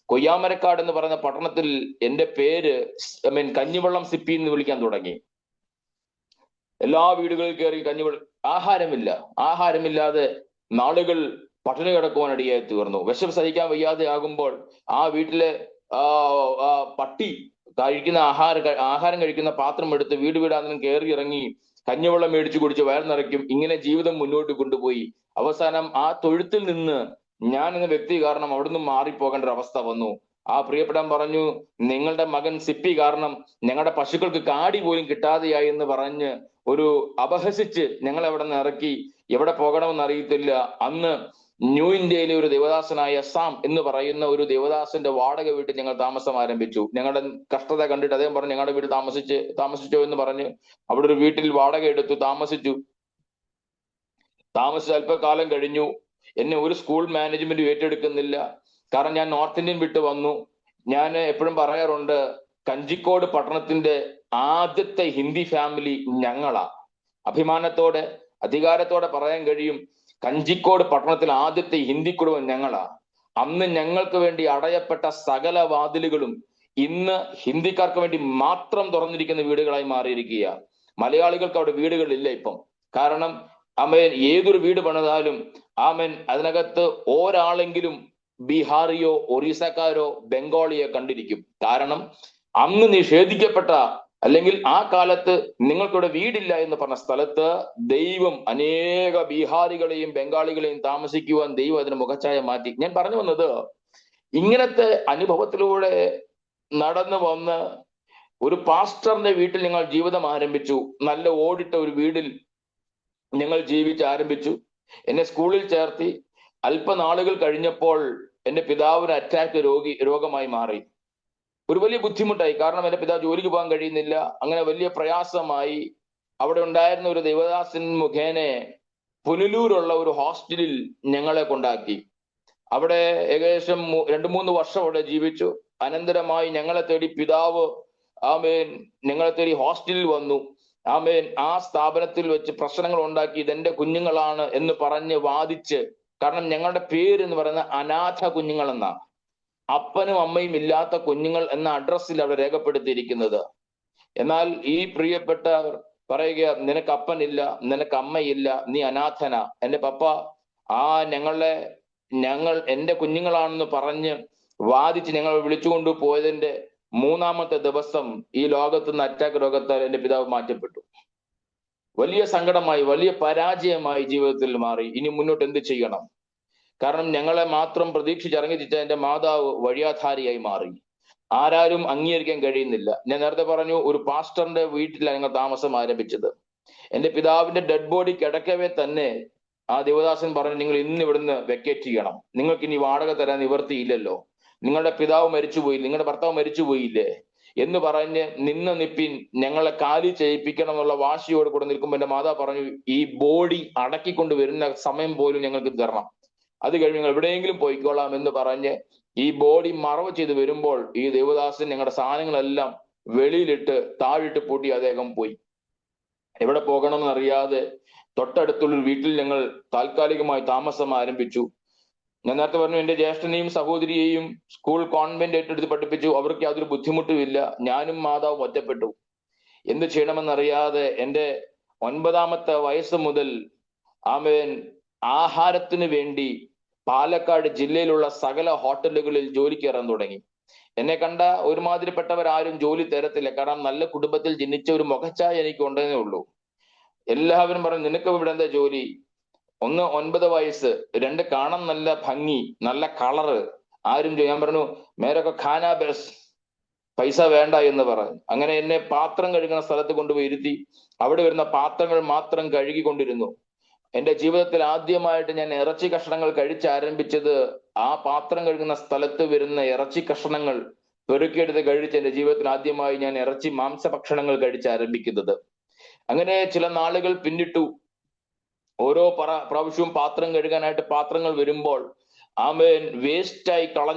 കൊയ്യാമരക്കാട് എന്ന് പറയുന്ന പട്ടണത്തിൽ എൻ്റെ പേര് കഞ്ഞിവെള്ളം സിപ്പി എന്ന് വിളിക്കാൻ തുടങ്ങി. എല്ലാ വീടുകളിൽ കയറി കഞ്ഞിവെള്ളം. ആഹാരമില്ലാതെ നാളുകൾ പട്ടിണി കിടക്കുവാൻ ഇടയായി തീർന്നു. വിശപ്പ് സഹിക്കാൻ വയ്യാതെ ആകുമ്പോൾ ആ വീട്ടിലെ പട്ടി കഴിക്കുന്ന ആഹാരം കഴിക്കുന്ന പാത്രം എടുത്ത് വീട് വീടാന്തരം കയറി ഇറങ്ങി കഞ്ഞിവെള്ളം മേടിച്ചു കുടിച്ച് വയർ നിറയ്ക്കും. ഇങ്ങനെ ജീവിതം മുന്നോട്ട് കൊണ്ടുപോയി അവസാനം ആ തൊഴുത്തിൽ നിന്ന് ഞാൻ എന്ന വ്യക്തി കാരണം അവിടുന്ന് മാറിപ്പോകേണ്ട ഒരു അവസ്ഥ വന്നു. ആ പ്രിയപ്പെടാൻ പറഞ്ഞു, നിങ്ങളുടെ മകൻ സിപ്പി കാരണം ഞങ്ങളുടെ പശുക്കൾക്ക് കാടി പോലും കിട്ടാതെയായി എന്ന് പറഞ്ഞ് ഒരു അപഹസിച്ച് ഞങ്ങൾ അവിടെ നിന്ന് ഇറക്കി. എവിടെ പോകണമെന്ന് അറിയത്തില്ല. അന്ന് ന്യൂ ഇന്ത്യയിലെ ഒരു ദേവദാസനായ സാം എന്ന് പറയുന്ന ഒരു ദേവദാസന്റെ വാടക വീട്ടിൽ ഞങ്ങൾ താമസം ആരംഭിച്ചു. ഞങ്ങളുടെ കഷ്ടത കണ്ടിട്ട് അദ്ദേഹം പറഞ്ഞു, ഞങ്ങളുടെ വീട്ടിൽ താമസിച്ചോ എന്ന് പറഞ്ഞ് അവിടെ ഒരു വീട്ടിൽ വാടക എടുത്തു താമസിച്ചു അല്പകാലം കഴിഞ്ഞു. എന്നെ ഒരു സ്കൂൾ മാനേജ്മെന്റ് ഏറ്റെടുക്കുന്നില്ല. കാരണം ഞാൻ നോർത്ത് ഇന്ത്യൻ വിട്ട് വന്നു. ഞാൻ എപ്പോഴും പറയാറുണ്ട്, കഞ്ചിക്കോട് പട്ടണത്തിന്റെ ആദ്യത്തെ ഹിന്ദി ഫാമിലി ഞങ്ങളാ. അഭിമാനത്തോടെ അധികാരത്തോടെ പറയാൻ കഴിയും, കഞ്ചിക്കോട് പട്ടണത്തിൽ ആദ്യത്തെ ഹിന്ദി കുടുംബം ഞങ്ങളാ. അന്ന് ഞങ്ങൾക്ക് വേണ്ടി അടയപ്പെട്ട സകല വാതിലുകളും ഇന്ന് ഹിന്ദിക്കാർക്ക് വേണ്ടി മാത്രം തുറന്നിരിക്കുന്ന വീടുകളായി മാറിയിരിക്കുക. മലയാളികൾക്ക് അവിടെ വീടുകളില്ല ഇപ്പം. കാരണം ഏതൊരു വീട് പണിതാലും അതിനകത്ത് ഒരാളെങ്കിലും ബീഹാറിയോ ഒറീസക്കാരോ ബംഗാളിയോ കണ്ടിരിക്കും. കാരണം അന്ന് നിഷേധിക്കപ്പെട്ട, അല്ലെങ്കിൽ ആ കാലത്ത് നിങ്ങൾക്കിവിടെ വീടില്ല എന്ന് പറഞ്ഞ സ്ഥലത്ത് ദൈവം അനേക ബീഹാറികളെയും ബംഗാളികളെയും താമസിക്കുവാൻ ദൈവം അതിന് മുഖച്ഛായ മാറ്റി. ഞാൻ പറഞ്ഞു വന്നത്, ഇങ്ങനത്തെ അനുഭവത്തിലൂടെ നടന്നു വന്ന് ഒരു പാസ്റ്ററിന്റെ വീട്ടിൽ ഞങ്ങൾ ജീവിതം ആരംഭിച്ചു. നല്ല ഓടിട്ട ഒരു വീടിൽ ഞങ്ങൾ ആരംഭിച്ചു. എന്നെ സ്കൂളിൽ ചേർത്തി. അല്പനാളുകൾ കഴിഞ്ഞപ്പോൾ എൻ്റെ പിതാവിന് അറ്റാക്ക് രോഗമായി മാറി. ഒരു വലിയ ബുദ്ധിമുട്ടായി. കാരണം എൻ്റെ പിതാവ് ജോലിക്ക് പോകാൻ കഴിയുന്നില്ല. അങ്ങനെ വലിയ പ്രയാസമായി. അവിടെ ഉണ്ടായിരുന്ന ഒരു ദേവദാസൻ മുഖേന പുനലൂരുള്ള ഒരു ഹോസ്റ്റലിൽ ഞങ്ങളെ കൊണ്ടാക്കി. അവിടെ ഏകദേശം 2-3 വർഷം അവിടെ ജീവിച്ചു. അനന്തരമായി ഞങ്ങളെ തേടി പിതാവ് ഞങ്ങളെ തേടി ഹോസ്റ്റലിൽ വന്നു. ആ സ്ഥാപനത്തിൽ വെച്ച് പ്രശ്നങ്ങൾ ഉണ്ടാക്കി. ഇതെന്റെ കുഞ്ഞുങ്ങളാണ് എന്ന് പറഞ്ഞ് വാദിച്ച്, കാരണം ഞങ്ങളുടെ പേര് എന്ന് പറയുന്ന അനാഥ കുഞ്ഞുങ്ങൾ എന്നാ, അപ്പനും അമ്മയും ഇല്ലാത്ത കുഞ്ഞുങ്ങൾ എന്ന അഡ്രസ്സിൽ അവിടെ രേഖപ്പെടുത്തിയിരിക്കുന്നത്. എന്നാൽ ഈ പ്രിയപ്പെട്ടവർ പറയുക, നിനക്ക് അപ്പനില്ല, നിനക്ക് അമ്മയില്ല, നീ അനാഥന. എൻ്റെ പപ്പ ഞങ്ങൾ എൻ്റെ കുഞ്ഞുങ്ങളാണെന്ന് പറഞ്ഞ് വാദിച്ച് ഞങ്ങൾ വിളിച്ചുകൊണ്ടു പോയതിന്റെ 3-ാമത്തെ ദിവസം ഈ ലോകത്ത് നിന്ന് അറ്റാക്ക് രോഗത്താൽ എൻ്റെ പിതാവ് മാറ്റപ്പെട്ടു. വലിയ സങ്കടമായി, വലിയ പരാജയമായി ജീവിതത്തിൽ മാറി. ഇനി മുന്നോട്ട് എന്ത് ചെയ്യണം? കാരണം ഞങ്ങളെ മാത്രം പ്രതീക്ഷിച്ചിറങ്ങിച്ചിട്ട് എൻ്റെ മാതാവ് വഴിയാധാരിയായി മാറി. ആരാരും അംഗീകരിക്കാൻ കഴിയുന്നില്ല. ഞാൻ നേരത്തെ പറഞ്ഞു, ഒരു പാസ്റ്ററിന്റെ വീട്ടിലാണ് ഞങ്ങൾ താമസം ആരംഭിച്ചത്. എൻ്റെ പിതാവിന്റെ ഡെഡ് ബോഡി കിടക്കവേ തന്നെ ആ ദേവദാസൻ പറഞ്ഞു, നിങ്ങൾ ഇന്ന് ഇവിടുന്ന് വെക്കേറ്റ് ചെയ്യണം, നിങ്ങൾക്ക് ഇനി വാടക തരാൻ നിവർത്തിയില്ലല്ലോ, നിങ്ങളുടെ പിതാവ് മരിച്ചുപോയില്ലേ, നിങ്ങളുടെ ഭർത്താവ് മരിച്ചുപോയില്ലേ എന്ന് പറഞ്ഞ് നിപ്പിൻ ഞങ്ങളെ കാലി ചെയ്യിപ്പിക്കണം എന്നുള്ള വാശിയോട് കൂടെ നിൽക്കുമ്പോൾ എൻ്റെ മാതാവ് പറഞ്ഞു, ഈ ബോഡി അടക്കിക്കൊണ്ട് വരുന്ന സമയം പോലും ഞങ്ങൾക്ക് തരണം, അത് കഴിഞ്ഞ് ഞങ്ങൾ എവിടെയെങ്കിലും പോയിക്കോളാം എന്ന് പറഞ്ഞ് ഈ ബോഡി മറവ് ചെയ്ത് വരുമ്പോൾ ഈ ദേവദാസൻ ഞങ്ങളുടെ സാധനങ്ങളെല്ലാം വെളിയിലിട്ട് താഴിട്ട് പൂട്ടി അദ്ദേഹം പോയി. എവിടെ പോകണമെന്ന് അറിയാതെ തൊട്ടടുത്തുള്ള ഒരു വീട്ടിൽ ഞങ്ങൾ താൽക്കാലികമായി താമസം ആരംഭിച്ചു. ഞാൻ നേരത്തെ പറഞ്ഞു, എന്റെ ജ്യേഷ്ഠനെയും സഹോദരിയെയും സ്കൂൾ കോൺവെന്റ് ഏറ്റെടുത്ത് പഠിപ്പിച്ചു. അവർക്ക് യാതൊരു ബുദ്ധിമുട്ടുമില്ല. ഞാനും മാതാവും ഒറ്റപ്പെട്ടു. എന്ത് ചെയ്യണമെന്നറിയാതെ എൻ്റെ 9ാമത്തെ വയസ്സ് മുതൽ ആമേൻ ആഹാരത്തിന് വേണ്ടി പാലക്കാട് ജില്ലയിലുള്ള സകല ഹോട്ടലുകളിൽ ജോലിക്ക് കയറാൻ തുടങ്ങി. എന്നെ കണ്ട ഒരുമാതിരിപ്പെട്ടവരാരും ജോലി തരത്തില്ല. കാരണം നല്ല കുടുംബത്തിൽ ജനിച്ച ഒരു മുഖച്ഛായ എനിക്ക് ഉണ്ടെന്നേ ഉള്ളൂ. എല്ലാവരും പറഞ്ഞു, നിനക്ക് ഇവിടെ എന്താ ജോലി? ഒന്ന് 9 വയസ്സ്, 2 കാണാൻ നല്ല ഭംഗി, നല്ല കളറ്. ഞാൻ പറഞ്ഞു, മേരൊക്കെ ഖാനാ ബസ്, പൈസ വേണ്ട എന്ന് പറഞ്ഞു. അങ്ങനെ എന്നെ പാത്രം കഴുകുന്ന സ്ഥലത്ത് കൊണ്ടുപോയി ഇരുത്തി. അവിടെ വരുന്ന പാത്രങ്ങൾ മാത്രം കഴുകിക്കൊണ്ടിരുന്നു. എന്റെ ജീവിതത്തിൽ ആദ്യമായിട്ട് ഞാൻ ഇറച്ചി കഷ്ണങ്ങൾ കഴിച്ചാരംഭിച്ചത് ആ പാത്രം കഴുകുന്ന സ്ഥലത്ത് വരുന്ന ഇറച്ചി കഷ്ണങ്ങൾ പെറുക്കിയെടുത്ത് കഴിച്ച് എന്റെ ജീവിതത്തിൽ ആദ്യമായി ഞാൻ ഇറച്ചി മാംസഭക്ഷണങ്ങൾ കഴിച്ചാരംഭിക്കുന്നത്. അങ്ങനെ ചില നാളുകൾ പിന്നിട്ടു. ഓരോ പ്രാവശ്യവും പാത്രം കഴുകാനായിട്ട് പാത്രങ്ങൾ വരുമ്പോൾ ആമേൻ വേസ്റ്റായി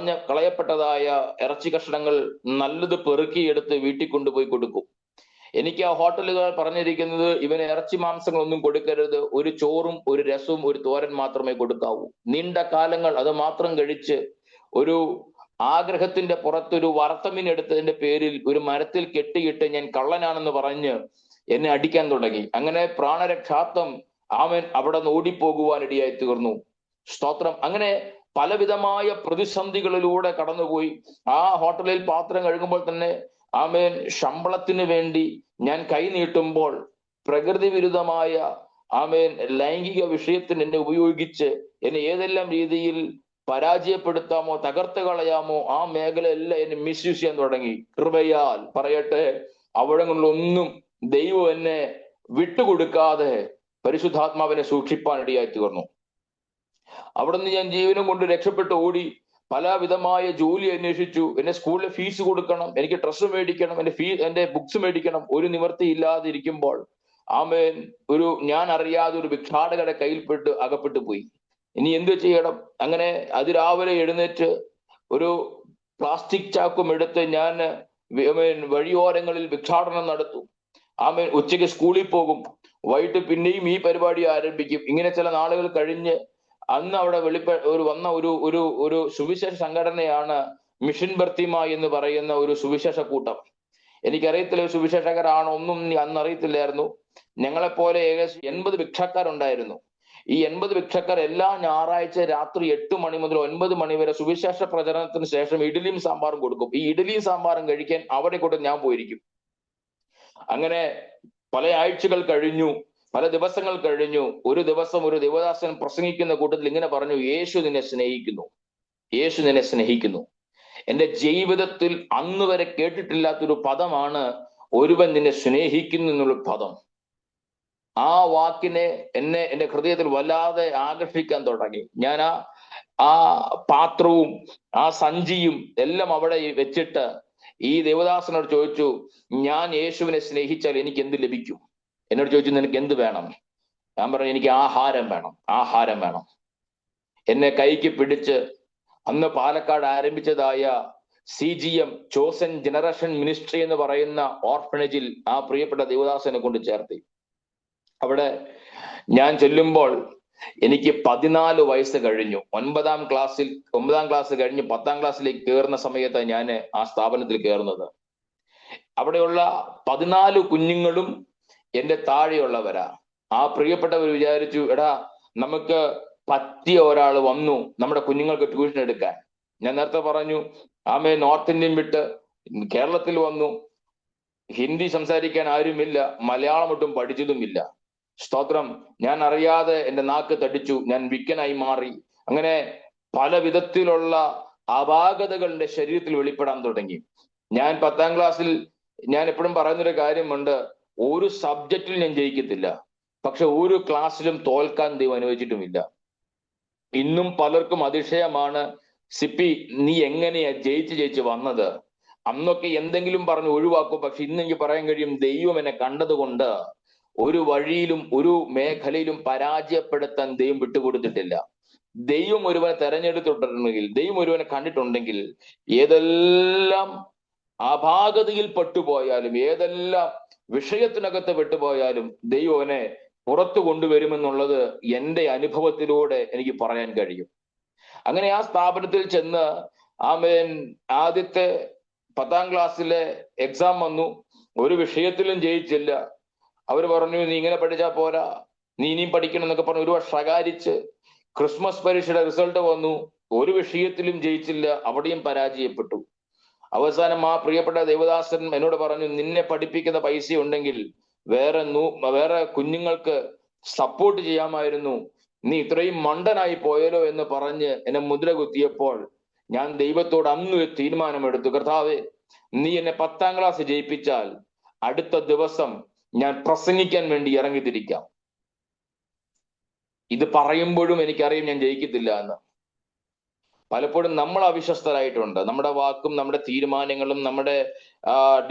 കളയപ്പെട്ടതായ ഇറച്ചി കഷ്ണങ്ങൾ നല്ലത് പെറുക്കിയെടുത്ത് വീട്ടിൽ കൊണ്ടുപോയി കൊടുക്കും. എനിക്ക് ആ ഹോട്ടലുകാർ പറഞ്ഞിരിക്കുന്നത്, ഇവന് ഇറച്ചി മാംസങ്ങളൊന്നും കൊടുക്കരുത്, ഒരു ചോറും ഒരു രസവും ഒരു തോരൻ മാത്രമേ കൊടുക്കാവൂ. നീണ്ട കാലങ്ങൾ അത് മാത്രം കഴിച്ച് ഒരു ആഗ്രഹത്തിന്റെ പുറത്തൊരു വറുത്തമീൻ എടുത്തതിന്റെ പേരിൽ ഒരു മരത്തിൽ കെട്ടിയിട്ട് ഞാൻ കള്ളനാണെന്ന് പറഞ്ഞ് എന്നെ അടിക്കാൻ തുടങ്ങി. അങ്ങനെ പ്രാണരക്ഷാർത്ഥം ആമൻ അവിടെ നിന്ന് ഓടിപ്പോകുവാൻ ഇടയായി തീർന്നു. സ്തോത്രം. അങ്ങനെ പലവിധമായ പ്രതിസന്ധികളിലൂടെ കടന്നുപോയി. ആ ഹോട്ടലിൽ പാത്രം കഴുകുമ്പോൾ തന്നെ ആമേൻ ശമ്പളത്തിന് വേണ്ടി ഞാൻ കൈ നീട്ടുമ്പോൾ പ്രകൃതി വിരുദ്ധമായ ആമേൻ ലൈംഗിക വിഷയത്തിന് എന്നെ ഉപയോഗിച്ച് എന്നെ ഏതെല്ലാം രീതിയിൽ പരാജയപ്പെടുത്താമോ തകർത്ത് കളയാമോ ആ മേഖലയെല്ലാം എന്നെ മിസ്യൂസ് ചെയ്യാൻ തുടങ്ങി. കൃപയാൽ പറയട്ടെ, അവിടങ്ങളിലൊന്നും ദൈവം എന്നെ വിട്ടുകൊടുക്കാതെ പരിശുദ്ധാത്മാവിനെ സൂക്ഷിപ്പാൻ ഇടയായി തീർന്നു. അവിടുന്ന് ഞാൻ ജീവനും കൊണ്ട് രക്ഷപ്പെട്ട് ഓടി. പലവിധമായ ജോലി അന്വേഷിച്ചു. എന്റെ സ്കൂളിലെ ഫീസ് കൊടുക്കണം, എനിക്ക് ഡ്രസ്സ് മേടിക്കണം, എന്റെ ബുക്സ് മേടിക്കണം. ഒരു നിവൃത്തി ഇല്ലാതിരിക്കുമ്പോൾ ആമേൻ ഞാൻ അറിയാതെ ഒരു ഭിക്ഷാടകരുടെ കയ്യിൽപ്പെട്ട് അകപ്പെട്ടു പോയി. ഇനി എന്ത് ചെയ്യണം? അങ്ങനെ അതിരാവിലെ എഴുന്നേറ്റ് ഒരു പ്ലാസ്റ്റിക് ചാക്കും എടുത്ത് ഞാൻ വഴിയോരങ്ങളിൽ ഭിക്ഷാടനം നടത്തും. ആമേൻ ഉച്ചയ്ക്ക് സ്കൂളിൽ പോകും, വൈകിട്ട് പിന്നെയും ഈ പരിപാടി ആരംഭിക്കും. ഇങ്ങനെ ചില നാളുകൾ കഴിഞ്ഞ് അന്ന് അവിടെ വന്ന ഒരു സുവിശേഷ സംഘടനയാണ് മിഷൻ ബർത്തിമ എന്ന് പറയുന്ന ഒരു സുവിശേഷ കൂട്ടം. എനിക്കറിയത്തില്ല സുവിശേഷകരാണോ ഒന്നും അന്ന് അറിയത്തില്ലായിരുന്നു. ഞങ്ങളെപ്പോലെ ഏകദേശം 80 ഭിക്ഷക്കാരുണ്ടായിരുന്നു. ഈ 80 ഭിക്ഷക്കാർ എല്ലാ ഞായറാഴ്ച രാത്രി 8 മണി മുതൽ 9 മണി വരെ സുവിശേഷ പ്രചരണത്തിന് ശേഷം ഇഡലിയും സാമ്പാറും കൊടുക്കും. ഈ ഇഡലിയും സാമ്പാറും കഴിക്കാൻ അവരെ കൊണ്ട് ഞാൻ പോയിരിക്കും. അങ്ങനെ പല ആഴ്ചകൾ കഴിഞ്ഞു, പല ദിവസങ്ങൾ കഴിഞ്ഞു. ഒരു ദിവസം ഒരു ദേവദാസൻ പ്രസംഗിക്കുന്ന കൂട്ടത്തിൽ ഇങ്ങനെ പറഞ്ഞു, യേശു നിന്നെ സ്നേഹിക്കുന്നു, യേശു നിന്നെ സ്നേഹിക്കുന്നു. എന്റെ ജീവിതത്തിൽ അന്ന് വരെ കേട്ടിട്ടില്ലാത്തൊരു പദമാണ് ഒരുവൻ നിന്നെ സ്നേഹിക്കുന്നു എന്നുള്ള പദം. ആ വാക്കിനെ എന്റെ ഹൃദയത്തിൽ വല്ലാതെ ആകർഷിക്കാൻ തുടങ്ങി. ഞാൻ ആ പാത്രവും ആ സഞ്ചിയും എല്ലാം അവിടെ വെച്ചിട്ട് ഈ ദേവദാസനോട് ചോദിച്ചു, ഞാൻ യേശുവിനെ സ്നേഹിച്ചാൽ എനിക്ക് എന്ത് ലഭിക്കും? എന്നോട് ചോദിച്ചു, നിനക്ക് എന്ത് വേണം? ഞാൻ പറഞ്ഞു, എനിക്ക് ആഹാരം വേണം, ആഹാരം വേണം. എന്നെ കൈക്ക് പിടിച്ച് അന്ന് പാലക്കാട് ആരംഭിച്ചതായ CGM ചോസൻ ജനറേഷൻ മിനിസ്ട്രി എന്ന് പറയുന്ന ഓർഫനേജിൽ ആ പ്രിയപ്പെട്ട ദേവദാസനെ കൊണ്ട് ചേർത്തി. അവിടെ ഞാൻ ചെല്ലുമ്പോൾ എനിക്ക് 14 വയസ്സ് കഴിഞ്ഞു. 9ാം ക്ലാസ് കഴിഞ്ഞ് 10ാം ക്ലാസ്സിലേക്ക് കയറുന്ന സമയത്ത് ഞാൻ ആ സ്ഥാപനത്തിൽ കയറുന്നത്. അവിടെയുള്ള 14 കുഞ്ഞുങ്ങളും എന്റെ താഴെയുള്ളവരാ. ആ പ്രിയപ്പെട്ടവർ വിചാരിച്ചു, എടാ നമുക്ക് പറ്റിയ ഒരാൾ വന്നു നമ്മുടെ കുഞ്ഞുങ്ങൾക്ക് ട്യൂഷൻ എടുക്കാൻ. ഞാൻ നേരത്തെ പറഞ്ഞു, ആമേ നോർത്ത് ഇന്ത്യൻ വിട്ട് കേരളത്തിൽ വന്നു. ഹിന്ദി സംസാരിക്കാൻ ആരുമില്ല, മലയാളം ഒട്ടും പഠിച്ചതുമില്ല. സ്തോത്രം. ഞാൻ അറിയാതെ എന്റെ നാക്ക് തടിച്ചു, ഞാൻ വിക്കനായി മാറി. അങ്ങനെ പല വിധത്തിലുള്ള അപാകതകൾ എന്റെ ശരീരത്തിൽ വെളിപ്പെടാൻ തുടങ്ങി. ഞാൻ 10ാം ക്ലാസ്സിൽ ഞാൻ എപ്പോഴും പറയുന്നൊരു കാര്യമുണ്ട്, ഒരു സബ്ജക്റ്റിൽ ഞാൻ ജയിക്കത്തില്ല, പക്ഷെ ഒരു ക്ലാസ്സിലും തോൽക്കാൻ ദൈവം അനുവദിച്ചിട്ടുമില്ല. ഇന്നും പലർക്കും അതിശയമാണ്, സിപ്പി നീ എങ്ങനെയാ ജയിച്ച് വന്നത്? അന്നൊക്കെ എന്തെങ്കിലും പറഞ്ഞ് ഒഴിവാക്കും, പക്ഷെ ഇന്ന് എനിക്ക് പറയാൻ കഴിയും, ദൈവം എന്നെ കണ്ടതുകൊണ്ട് ഒരു വഴിയിലും ഒരു മേഖലയിലും പരാജയപ്പെടുത്താൻ ദൈവം വിട്ടുകൊടുത്തിട്ടില്ല. ദൈവം ഒരുവനെ തെരഞ്ഞെടുത്തിട്ടുണ്ടെങ്കിൽ, ദൈവം ഒരുവനെ കണ്ടിട്ടുണ്ടെങ്കിൽ, ഏതെല്ലാം അപാകതയിൽ പെട്ടുപോയാലും, ഏതെല്ലാം വിഷയത്തിനകത്ത് വിട്ടുപോയാലും ദൈവനെ പുറത്തു കൊണ്ടുവരുമെന്നുള്ളത് എൻ്റെ അനുഭവത്തിലൂടെ എനിക്ക് പറയാൻ കഴിയും. അങ്ങനെ ആ സ്ഥാപനത്തിൽ ചെന്ന് ആമേൻ ആദ്യത്തെ 10ാം ക്ലാസ്സിലെ എക്സാം വന്നു. ഒരു വിഷയത്തിലും ജയിച്ചില്ല. അവർ പറഞ്ഞു നീ ഇങ്ങനെ പഠിച്ചാൽ പോരാ, നീ ഇനിയും പഠിക്കണം എന്നൊക്കെ പറഞ്ഞു ഒരു വർഷം ശകാരിച്ച്. ക്രിസ്മസ് പരീക്ഷയുടെ റിസൾട്ട് വന്നു. ഒരു വിഷയത്തിലും ജയിച്ചില്ല, അവിടെയും പരാജയപ്പെട്ടു. അവസാനം ആ പ്രിയപ്പെട്ട ദേവദാസൻ എന്നോട് പറഞ്ഞു, നിന്നെ പഠിപ്പിക്കുന്ന പൈസ ഉണ്ടെങ്കിൽ വേറെ കുഞ്ഞുങ്ങൾക്ക് സപ്പോർട്ട് ചെയ്യാമായിരുന്നു, നീ ഇത്രയും മണ്ടനായി പോയല്ലോ എന്ന് പറഞ്ഞ് എന്നെ മുദ്ര കുത്തിയപ്പോൾ ഞാൻ ദൈവത്തോട് അന്ന് ഒരു തീരുമാനമെടുത്തു. കർത്താവേ, നീ എന്നെ 10ാം ക്ലാസ് ജയിപ്പിച്ചാൽ അടുത്ത ദിവസം ഞാൻ പ്രസംഗിക്കാൻ വേണ്ടി ഇറങ്ങിത്തിരിക്കാം. ഇത് പറയുമ്പോഴും എനിക്കറിയാം ഞാൻ ജയിക്കത്തില്ല എന്ന്. പലപ്പോഴും നമ്മൾ അവിശ്വസ്തരായിട്ടുണ്ട്. നമ്മുടെ വാക്കും നമ്മുടെ തീരുമാനങ്ങളും നമ്മുടെ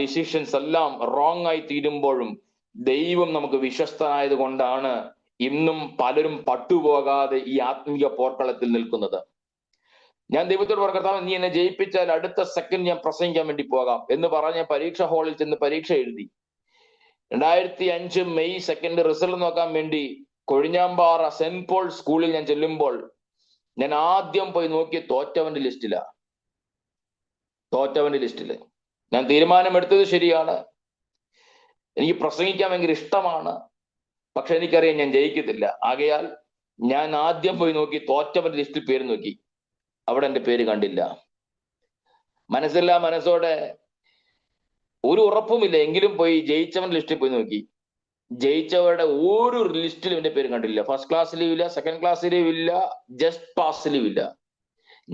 ഡിസിഷൻസ് എല്ലാം റോങ് ആയി തീരുമ്പോഴും ദൈവം നമുക്ക് വിശ്വസ്തനായത് കൊണ്ടാണ് ഇന്നും പലരും പട്ടുപോകാതെ ഈ ആത്മീയ പോർക്കളത്തിൽ നിൽക്കുന്നത്. ഞാൻ ദൈവത്തോട് പറഞ്ഞു, കർത്താവ് നീ എന്നെ ജയിപ്പിച്ചാൽ അടുത്ത സെക്കൻഡ് ഞാൻ പ്രസംഗിക്കാൻ വേണ്ടി പോകാം എന്ന് പറഞ്ഞ് പരീക്ഷാ ഹാളിൽ ചെന്ന് പരീക്ഷ എഴുതി. 2005 മെയ് 2 റിസൾട്ട് നോക്കാൻ വേണ്ടി കൊഴിഞ്ഞാമ്പാറ സെന്റ് പോൾ സ്കൂളിൽ ഞാൻ ചെല്ലുമ്പോൾ ഞാൻ ആദ്യം പോയി നോക്കി തോറ്റവന്റെ ലിസ്റ്റില്. ഞാൻ തീരുമാനമെടുത്തത് ശരിയാണ്, എനിക്ക് പ്രസംഗിക്കാൻ ഭയങ്കര ഇഷ്ടമാണ്, പക്ഷെ എനിക്കറിയാം ഞാൻ ജയിക്കത്തില്ല. ആകയാൽ ഞാൻ ആദ്യം പോയി നോക്കി തോറ്റവന്റെ ലിസ്റ്റിൽ പേര് നോക്കി. അവിടെ എൻ്റെ പേര് കണ്ടില്ല. മനസ്സോടെ ഒരു ഉറപ്പുമില്ല എങ്കിലും പോയി ജയിച്ചവന്റെ ലിസ്റ്റിൽ പോയി നോക്കി. ജയിച്ചവരുടെ ഒരു ലിസ്റ്റിലും എൻ്റെ പേര് കണ്ടില്ല. ഫസ്റ്റ് ക്ലാസ്സിലും ഇല്ല, സെക്കൻഡ് ക്ലാസ്സിലും ഇല്ല, ജസ്റ്റ് പാസിലും ഇല്ല.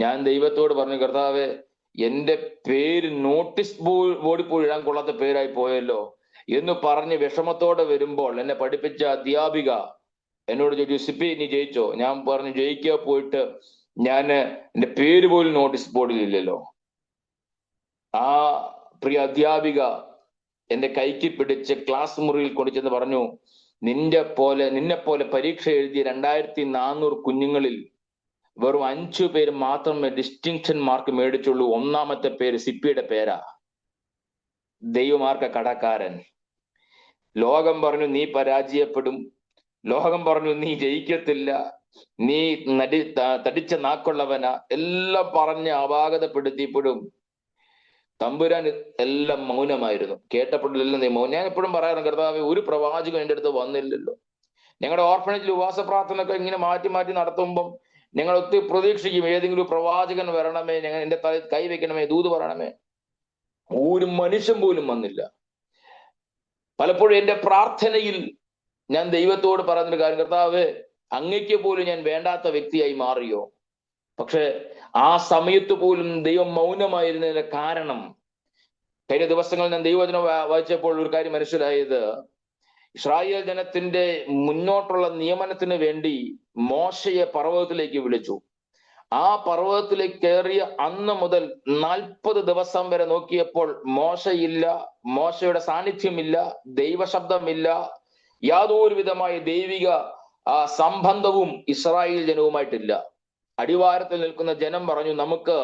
ഞാൻ ദൈവത്തോട് പറഞ്ഞു, കർത്താവേ, എൻ്റെ പേര് നോട്ടീസ് ബോർഡിൽ പോയി ഇടാൻ കൊള്ളാത്ത പേരായി പോയല്ലോ എന്ന് പറഞ്ഞ് വിഷമത്തോടെ വരുമ്പോൾ എന്നെ പഠിപ്പിച്ച അധ്യാപിക എന്നോട് ചോദിച്ചു, സിപ്പി നീ ജയിച്ചോ? ഞാൻ പറഞ്ഞു ജയിക്കുക പോയിട്ട് എൻ്റെ പേര് പോലും നോട്ടീസ് ബോർഡിൽ ഇല്ലല്ലോ. ആ പ്രിയ അധ്യാപിക എന്റെ കൈക്ക് പിടിച്ച് ക്ലാസ് മുറിയിൽ കൊണ്ടുചെന്ന് പറഞ്ഞു, നിന്നെ പോലെ പരീക്ഷ എഴുതിയ 2400 കുഞ്ഞുങ്ങളിൽ വെറും 5 പേര് മാത്രമേ ഡിസ്റ്റിങ്ഷൻ മാർക്ക് മേടിച്ചുള്ളൂ. ഒന്നാമത്തെ പേര് സിപ്പിയുടെ പേരാ. ദൈവമാർക്ക കടക്കാരൻ. ലോകം പറഞ്ഞു നീ പരാജയപ്പെടും, ലോകം പറഞ്ഞു നീ ജയിക്കത്തില്ല, നീ തടിച്ച നാക്കുള്ളവന, എല്ലാം പറഞ്ഞ് അപാകതപ്പെടുത്തിയപ്പോഴും തമ്പുരാൻ എല്ലാം മൗനമായിരുന്നു. കേട്ടപ്പോഴെല്ലാം നീ മൗനം. ഞാൻ എപ്പോഴും പറയാറുണ്ട്, കർത്താവേ, ഒരു പ്രവാചകൻ എൻ്റെ അടുത്ത് വന്നില്ലല്ലോ. ഞങ്ങളുടെ ഓർഫനേജിൽ ഉപവാസ പ്രാർത്ഥന ഒക്കെ ഇങ്ങനെ മാറ്റി നടത്തുമ്പം ഞങ്ങൾ ഒത്തിരി പ്രതീക്ഷിക്കും ഏതെങ്കിലും പ്രവാചകൻ വരണമേ, ഞങ്ങൾ എൻ്റെ തലയിൽ കൈവയ്ക്കണമേ, ദൂത് പറയണമേ. ഒരു മനുഷ്യൻ പോലും വന്നില്ല. പലപ്പോഴും എൻ്റെ പ്രാർത്ഥനയിൽ ഞാൻ ദൈവത്തോട് പറയുന്നൊരു കാര്യം, കർത്താവേ, അങ്ങയ്ക്ക് പോലും ഞാൻ വേണ്ടാത്ത വ്യക്തിയായി മാറിയോ? പക്ഷെ ആ സമയത്ത് പോലും ദൈവം മൗനമായിരുന്നതിന്റെ കാരണം, കഴിഞ്ഞ ദിവസങ്ങളിൽ ഞാൻ ദൈവവചനം വായിച്ചപ്പോൾ ഒരു കാര്യം മനസ്സിലായത്, ഇസ്രായേൽ ജനത്തിന്റെ മുന്നോട്ടുള്ള നിയമനത്തിന് വേണ്ടി മോശയെ പർവ്വതത്തിലേക്ക് വിളിച്ചു. ആ പർവ്വതത്തിലേക്ക് കയറിയ അന്ന് മുതൽ 40 ദിവസം വരെ നോക്കിയപ്പോൾ മോശയില്ല, മോശയുടെ സാന്നിധ്യമില്ല, ദൈവശബ്ദമില്ല, യാതൊരു വിധമായ ദൈവിക സംബന്ധവും ഇസ്രായേൽ ജനവുമായിട്ടില്ല. അടിവാരത്തിൽ നിൽക്കുന്ന ജനം പറഞ്ഞു, നമുക്ക്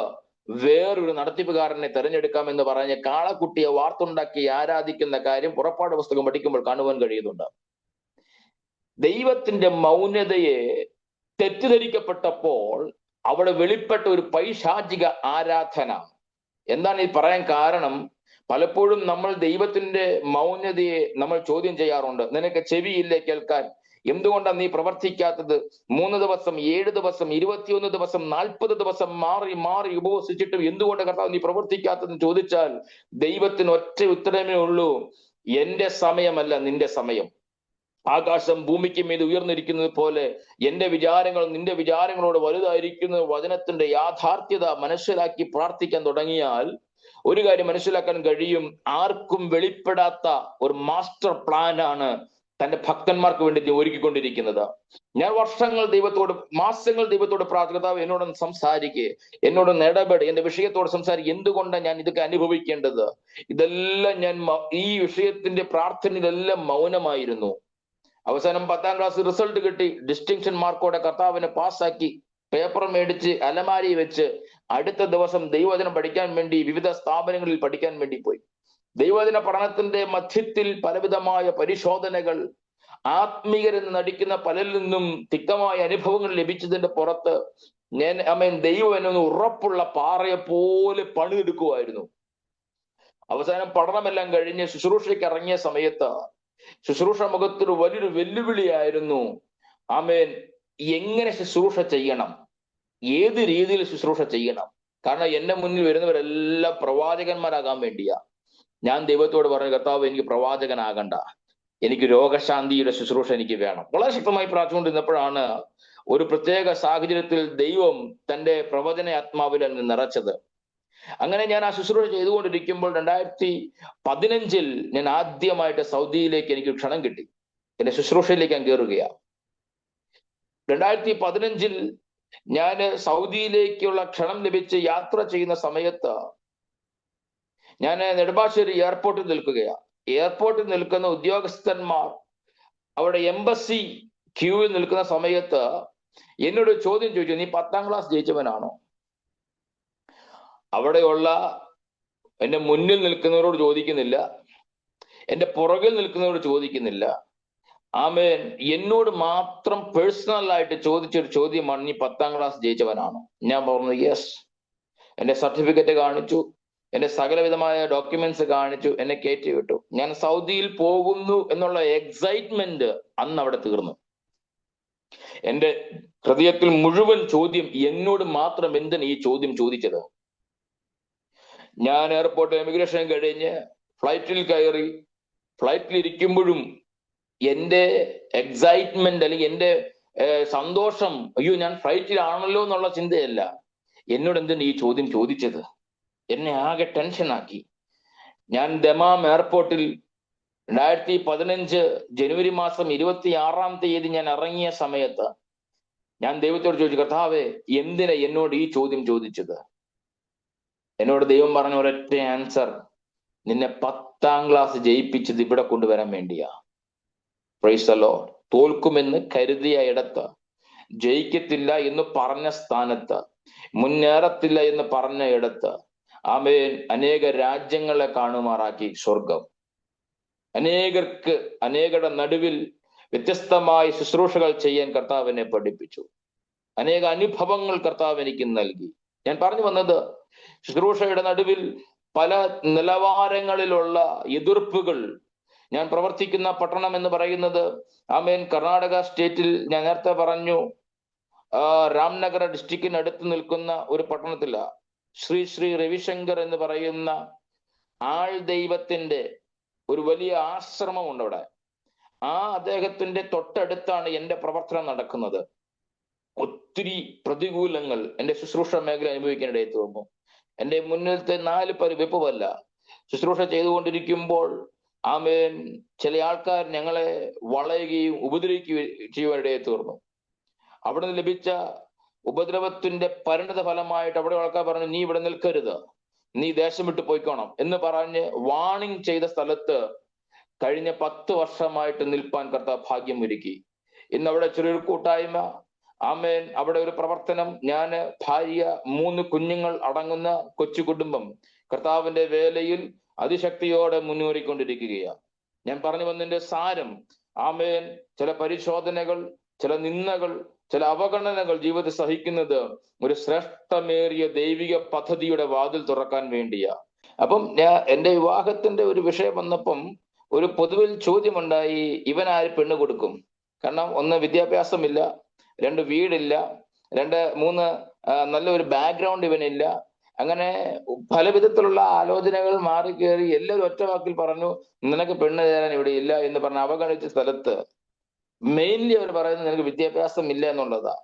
വേറൊരു നടത്തിപ്പുകാരനെ തെരഞ്ഞെടുക്കാമെന്ന് പറഞ്ഞ് കാളക്കുട്ടിയെ വാർത്തുണ്ടാക്കി ആരാധിക്കുന്ന കാര്യം പുറപ്പാട് പുസ്തകം പഠിക്കുമ്പോൾ കാണുവാൻ കഴിയുന്നുണ്ട്. ദൈവത്തിന്റെ മൗനതയെ തെറ്റിദ്ധരിക്കപ്പെട്ടപ്പോൾ അവിടെ വെളിപ്പെട്ട ഒരു പൈശാചിക ആരാധന. എന്താണ് ഈ പറയാൻ കാരണം? പലപ്പോഴും നമ്മൾ ദൈവത്തിന്റെ മൗനതയെ നമ്മൾ ചോദ്യം ചെയ്യാറുണ്ട്. നിനക്ക് ചെവിയില്ലേ കേൾക്കാൻ? എന്തുകൊണ്ടാണ് നീ പ്രവർത്തിക്കാത്തത്? 3 ദിവസം, 7 ദിവസം, 21 ദിവസം, 40 ദിവസം മാറി ഉപവസിച്ചിട്ടും എന്തുകൊണ്ട് കർത്താവ് നീ പ്രവർത്തിക്കാത്തതെന്ന് ചോദിച്ചാൽ ദൈവത്തിന് ഒറ്റ ഉത്തരമേ ഉള്ളൂ, എന്റെ സമയമല്ല നിന്റെ സമയം. ആകാശം ഭൂമിക്ക് മീത് ഉയർന്നിരിക്കുന്നത് പോലെ എന്റെ വിചാരങ്ങളും നിന്റെ വിചാരങ്ങളോട് വലുതായിരിക്കുന്ന വചനത്തിന്റെ യാഥാർത്ഥ്യത മനസ്സിലാക്കി പ്രാർത്ഥിക്കാൻ തുടങ്ങിയാൽ ഒരു കാര്യം മനസ്സിലാക്കാൻ കഴിയും, ആർക്കും വെളിപ്പെടാത്ത ഒരു മാസ്റ്റർ പ്ലാൻ ആണ് തന്റെ ഭക്തന്മാർക്ക് വേണ്ടി ഒരുക്കിക്കൊണ്ടിരിക്കുന്നത്. ഞാൻ വർഷങ്ങൾ ദൈവത്തോട്, മാസങ്ങൾ ദൈവത്തോട് പ്രാർത്ഥിക്കത്താവ് എന്നോടൊന്ന് സംസാരിക്കുക, എന്നോടൊന്ന് ഇടപെട്, എന്റെ വിഷയത്തോട് സംസാരിക്കുക. എന്തുകൊണ്ടാണ് ഞാൻ ഇതൊക്കെ അനുഭവിക്കേണ്ടത്? ഇതെല്ലാം ഞാൻ ഈ വിഷയത്തിന്റെ പ്രാർത്ഥനയിലെല്ലാം മൗനമായിരുന്നു. അവസാനം 10ാം ക്ലാസ് റിസൾട്ട് കിട്ടി, ഡിസ്റ്റിങ്ഷൻ മാർക്കോടെ കർത്താവിനെ പാസ്സാക്കി, പേപ്പർ മേടിച്ച് അലമാരി വെച്ച് അടുത്ത ദിവസം ദൈവവചനം പഠിക്കാൻ വേണ്ടി വിവിധ സ്ഥാപനങ്ങളിൽ പഠിക്കാൻ വേണ്ടി പോയി. ദൈവവചന പഠനത്തിന്റെ മധ്യത്തിൽ പലവിധമായ പരിശോധനകൾ, ആത്മീയരെന്ന് നടിക്കുന്ന പലരിൽ നിന്നും തിക്തമായ അനുഭവങ്ങൾ ലഭിച്ചതിന്റെ പുറത്ത് ഞാൻ ദൈവം എന്നെ ഒന്ന് ഉറപ്പുള്ള പാറയെ പോലെ പണിതെടുക്കുമായിരുന്നു. അവസാനം പഠനമെല്ലാം കഴിഞ്ഞ് ശുശ്രൂഷയ്ക്ക് ഇറങ്ങിയ സമയത്ത് ശുശ്രൂഷ മുഖത്തൊരു വലിയൊരു വെല്ലുവിളിയായിരുന്നു. ആമേൻ, എങ്ങനെ ശുശ്രൂഷ ചെയ്യണം, ഏത് രീതിയിൽ ശുശ്രൂഷ ചെയ്യണം. കാരണം എന്റെ മുന്നിൽ വരുന്നവരെല്ലാം പ്രവാചകന്മാരാകാൻ വേണ്ടിയാ. ഞാൻ ദൈവത്തോട് പറഞ്ഞു, കർത്താവ്, എനിക്ക് പ്രവാചകനാകണ്ട, എനിക്ക് രോഗശാന്തിയുടെ ശുശ്രൂഷ എനിക്ക് വേണം. വളരെ ശക്തമായി പ്രാർത്ഥിച്ചുകൊണ്ടിരുന്നപ്പോഴാണ് ഒരു പ്രത്യേക സാഹചര്യത്തിൽ ദൈവം തന്റെ പ്രവചന ആത്മാവിൽ എന്നെ നിറച്ചത്. അങ്ങനെ ഞാൻ ആ ശുശ്രൂഷ ചെയ്തുകൊണ്ടിരിക്കുമ്പോൾ 2015 ഞാൻ ആദ്യമായിട്ട് സൗദിയിലേക്ക് എനിക്ക് ക്ഷണം കിട്ടി. എന്റെ ശുശ്രൂഷയിലേക്ക് ഞാൻ കയറുകയാണ്. 2015 ഞാൻ സൗദിയിലേക്കുള്ള ക്ഷണം ലഭിച്ച് യാത്ര ചെയ്യുന്ന സമയത്ത് ഞാൻ നെടുമ്പാശ്ശേരി എയർപോർട്ടിൽ നിൽക്കുകയാണ്. എയർപോർട്ടിൽ നിൽക്കുന്ന ഉദ്യോഗസ്ഥന്മാർ അവിടെ എംബസി ക്യൂവിൽ നിൽക്കുന്ന സമയത്ത് എന്നോട് ചോദ്യം ചോദിച്ചു, നീ 10ാം ക്ലാസ് ജയിച്ചവനാണോ? അവിടെയുള്ള എന്റെ മുന്നിൽ നിൽക്കുന്നവരോട് ചോദിക്കുന്നില്ല, എന്റെ പുറകിൽ നിൽക്കുന്നവരോട് ചോദിക്കുന്നില്ല. ആമേൻ, എന്നോട് മാത്രം പേഴ്സണൽ ആയിട്ട് ചോദിച്ചൊരു ചോദ്യമാണ്, നീ 10ാം ക്ലാസ് ജയിച്ചവനാണോ? ഞാൻ പറഞ്ഞു യെസ്. എന്റെ സർട്ടിഫിക്കറ്റ് കാണിച്ചു, എന്റെ സകലവിധമായ ഡോക്യുമെന്റ്സ് കാണിച്ചു, എന്നെ കയറ്റി വിട്ടു. ഞാൻ സൗദിയിൽ പോകുന്നു എന്നുള്ള എക്സൈറ്റ്മെന്റ് അന്ന് അവിടെ തീർന്നു. എന്റെ ഹൃദയത്തിൽ മുഴുവൻ ചോദ്യം, എന്നോട് മാത്രം എന്തിനാ ഈ ചോദ്യം ചോദിച്ചത്? ഞാൻ എയർപോർട്ട് എമിഗ്രേഷൻ കഴിഞ്ഞ് ഫ്ലൈറ്റിൽ കയറി. ഫ്ലൈറ്റിൽ ഇരിക്കുമ്പോഴും എന്റെ എക്സൈറ്റ്മെന്റ് അല്ലെങ്കിൽ എന്റെ സന്തോഷം, അയ്യോ ഞാൻ ഫ്ലൈറ്റിലാണല്ലോ എന്നുള്ള ചിന്തയല്ല, എന്നോട് എന്തിനാ ഈ ചോദ്യം ചോദിച്ചത്? എന്നെ ആകെ ടെൻഷനാക്കി. ഞാൻ ദമാം എയർപോർട്ടിൽ 2015 ജനുവരി മാസം 26-ാം തീയതി ഞാൻ ഇറങ്ങിയ സമയത്ത് ഞാൻ ദൈവത്തോട് ചോദിച്ചു, കർത്താവേ, എന്തിനാ എന്നോട് ഈ ചോദ്യം ചോദിച്ചത്? എന്നോട് ദൈവം പറഞ്ഞ ഒരൊറ്റ ആൻസർ, നിന്നെ 10ാം ക്ലാസ് ജയിപ്പിച്ചത് ഇവിടെ കൊണ്ടുവരാൻ വേണ്ടിയാ. Praise the Lord. തോൽക്കുമെന്ന് കരുതിയ ഇടത്ത്, ജയിക്കത്തില്ല എന്ന് പറഞ്ഞ സ്ഥാനത്ത്, മുന്നേറത്തില്ല എന്ന് പറഞ്ഞ ഇടത്ത്, ആമേൻ, അനേക രാജ്യങ്ങളെ കാണുമാറാക്കി സ്വർഗം. അനേകരുടെ നടുവിൽ വ്യത്യസ്തമായ ശുശ്രൂഷകൾ ചെയ്യാൻ കർത്താവ് എന്നെ പഠിപ്പിച്ചു. അനേക അനുഭവങ്ങൾ കർത്താവ് എനിക്ക് നൽകി. ഞാൻ പറഞ്ഞു വന്നത്, ശുശ്രൂഷയുടെ നടുവിൽ പല നിലവാരങ്ങളിലുള്ള എതിർപ്പുകൾ. ഞാൻ പ്രവർത്തിക്കുന്ന പട്ടണം എന്ന് പറയുന്നത്, ആമേൻ, കർണാടക സ്റ്റേറ്റിൽ ഞാൻ നേരത്തെ പറഞ്ഞു, രാംനഗര ഡിസ്ട്രിക്റ്റിനടുത്ത് നിൽക്കുന്ന ഒരു പട്ടണത്തില ശ്രീ രവിശങ്കർ എന്ന് പറയുന്ന ആൾ ദൈവത്തിന്റെ ഒരു വലിയ ആശ്രമമുണ്ട് അവിടെ. അദ്ദേഹത്തിന്റെ തൊട്ടടുത്താണ് എന്റെ പ്രവർത്തനം നടക്കുന്നത്. ഒത്തിരി പ്രതികൂലങ്ങൾ എന്റെ ശുശ്രൂഷ മേഖല അനുഭവിക്കാനിടയിൽ തോന്നുന്നു. എന്റെ മുന്നിലത്തെ 4 പേര് വെപ്പുമല്ല. ശുശ്രൂഷ ചെയ്തുകൊണ്ടിരിക്കുമ്പോൾ ആമേൻ, ചില ആൾക്കാർ ഞങ്ങളെ വളയുകയും ഉപദ്രവിക്കുകയും ചെയ്യുവാനിടയിൽ തീർന്നു. അവിടെ നിന്ന് ലഭിച്ച ഉപദ്രവത്തിന്റെ പരിണിത ഫലമായിട്ട് അവിടെ ആൾക്കാർ പറഞ്ഞു, നീ ഇവിടെ നിൽക്കരുത്, നീ ദേശം വിട്ടു പോയിക്കോണം എന്ന് പറഞ്ഞ് വാണിംഗ് ചെയ്ത സ്ഥലത്ത് കഴിഞ്ഞ 10 വർഷമായിട്ട് നിൽപ്പാൻ കർത്താവ് ഭാഗ്യം ഒരുക്കി. ഇന്ന് അവിടെ ചെറിയൊരു കൂട്ടായ്മ, ആമേൻ, അവിടെ ഒരു പ്രവർത്തനം, ഞാന്, ഭാര്യ, 3 കുഞ്ഞുങ്ങൾ അടങ്ങുന്ന കൊച്ചു കുടുംബം കർത്താവിന്റെ വേലയിൽ അതിശക്തിയോടെ മുന്നേറിക്കൊണ്ടിരിക്കുകയാണ്. ഞാൻ പറഞ്ഞു വന്നതിന്റെ സാരം, ആമേൻ, ചില പരിശോധനകൾ, ചില നിന്ദകൾ, ചില അവഗണനകൾ ജീവിതത്തിൽ സഹിക്കുന്നത് ഒരു ശ്രേഷ്ഠമേറിയ ദൈവിക പദ്ധതിയുടെ വാതിൽ തുറക്കാൻ വേണ്ടിയാ. അപ്പം എന്റെ വിവാഹത്തിന്റെ ഒരു വിഷയം വന്നപ്പം ഒരു പൊതുവിൽ ചോദ്യമുണ്ടായി, ഇവൻ ആര് പെണ്ണ് കൊടുക്കും? കാരണം 1 വിദ്യാഭ്യാസമില്ല, 2 വീടില്ല, 3 നല്ലൊരു ബാക്ക്ഗ്രൗണ്ട് ഇവനില്ല. അങ്ങനെ പല വിധത്തിലുള്ള ആലോചനകൾ മാറി കയറി എല്ലാവരും ഒറ്റ വാക്കിൽ പറഞ്ഞു, നിനക്ക് പെണ്ണ് തരാൻ ഇവിടെ ഇല്ല എന്ന് പറഞ്ഞ് അവഗണിച്ച സ്ഥലത്ത് മെയിൻലി അവർ പറയുന്നത് നിനക്ക് വിദ്യാഭ്യാസം ഇല്ല എന്നുള്ളതാ.